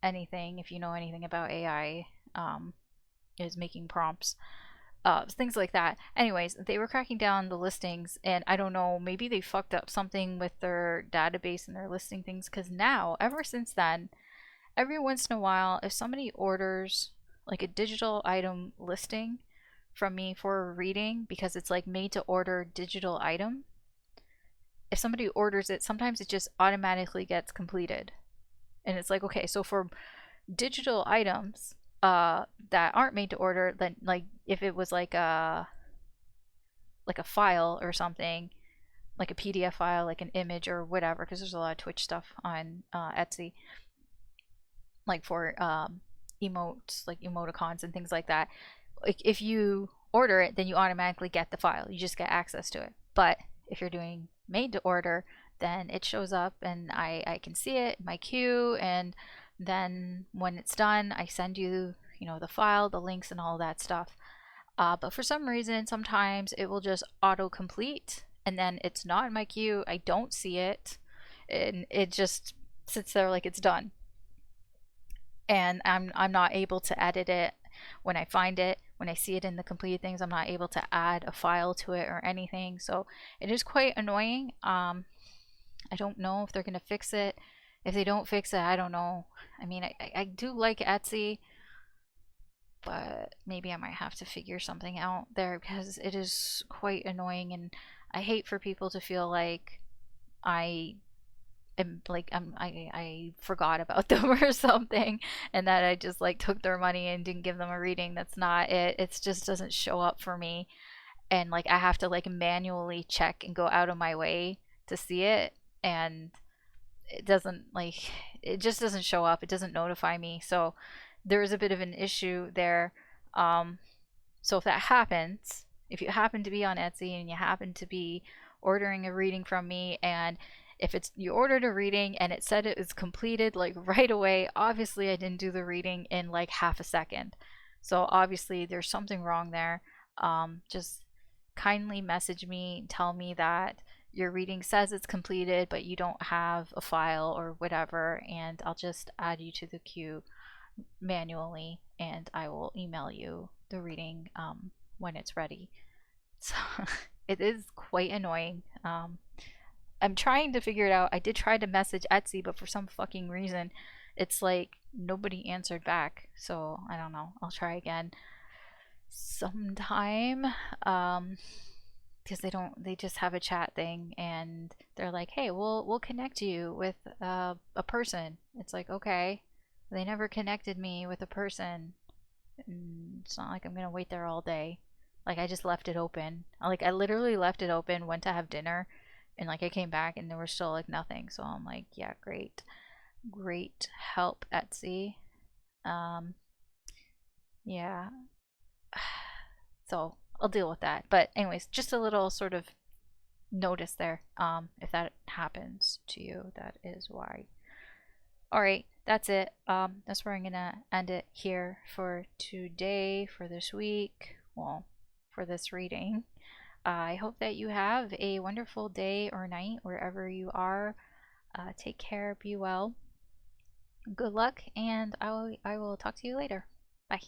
anything, if you know anything about AI, is making prompts, things like that. Anyways, they were cracking down the listings, and I don't know, maybe they fucked up something with their database and their listing things, because now, ever since then, every once in a while, if somebody orders like a digital item listing from me for a reading, because it's like made to order digital item, if somebody orders it, sometimes it just automatically gets completed. And it's like, okay, so for digital items that aren't made to order, then, like, if it was like a file or something, like a PDF file, like an image or whatever, because there's a lot of Twitch stuff on Etsy, like for emotes, like emoticons and things like that. Like, if you order it, then you automatically get the file. You just get access to it. But if you're doing made to order, then it shows up and I can see it in my queue, and Then when it's done, I send you, the file, the links, and all that stuff. But for some reason, sometimes it will just auto-complete, and then it's not in my queue. I don't see it, and it just sits there like it's done. And I'm not able to edit it when I find it. When I see it in the completed things, I'm not able to add a file to it or anything. So it is quite annoying. I don't know if they're gonna fix it. If they don't fix it, I don't know. I mean, I do like Etsy, but maybe I might have to figure something out there because it is quite annoying, and I hate for people to feel like I am like I forgot about them or something, and that I just like took their money and didn't give them a reading. That's not it. It just doesn't show up for me, and like I have to like manually check and go out of my way to see it, and it doesn't like it just doesn't show up. It doesn't notify me. So there is a bit of an issue there. Um, so if that happens, if you happen to be on Etsy and you happen to be ordering a reading from me, and if it's you ordered a reading and it said it was completed like right away, obviously I didn't do the reading in like half a second. So obviously there's something wrong there. Just kindly message me, tell me that your reading says it's completed, but you don't have a file or whatever, and I'll just add you to the queue manually, and I will email you the reading when it's ready. So it is quite annoying. I'm trying to figure it out. I did try to message Etsy, but for some fucking reason, it's like nobody answered back. So I don't know. I'll try again sometime. Because they just have a chat thing, and they're like, hey, we'll connect you with a person. It's like, okay, they never connected me with a person, and it's not like I'm gonna wait there all day. Like I just left it open. Like I literally left it open, went to have dinner, and like I came back and there was still like nothing. So I'm like, yeah, great help, Etsy. um yeah. So I'll deal with that. But anyways, just a little sort of notice there. If that happens to you, that is why. All right, that's it. That's where I'm gonna end it here for today, for this week. Well, for this reading. I hope that you have a wonderful day or night wherever you are. Take care, be well, good luck, and I will talk to you later. Bye.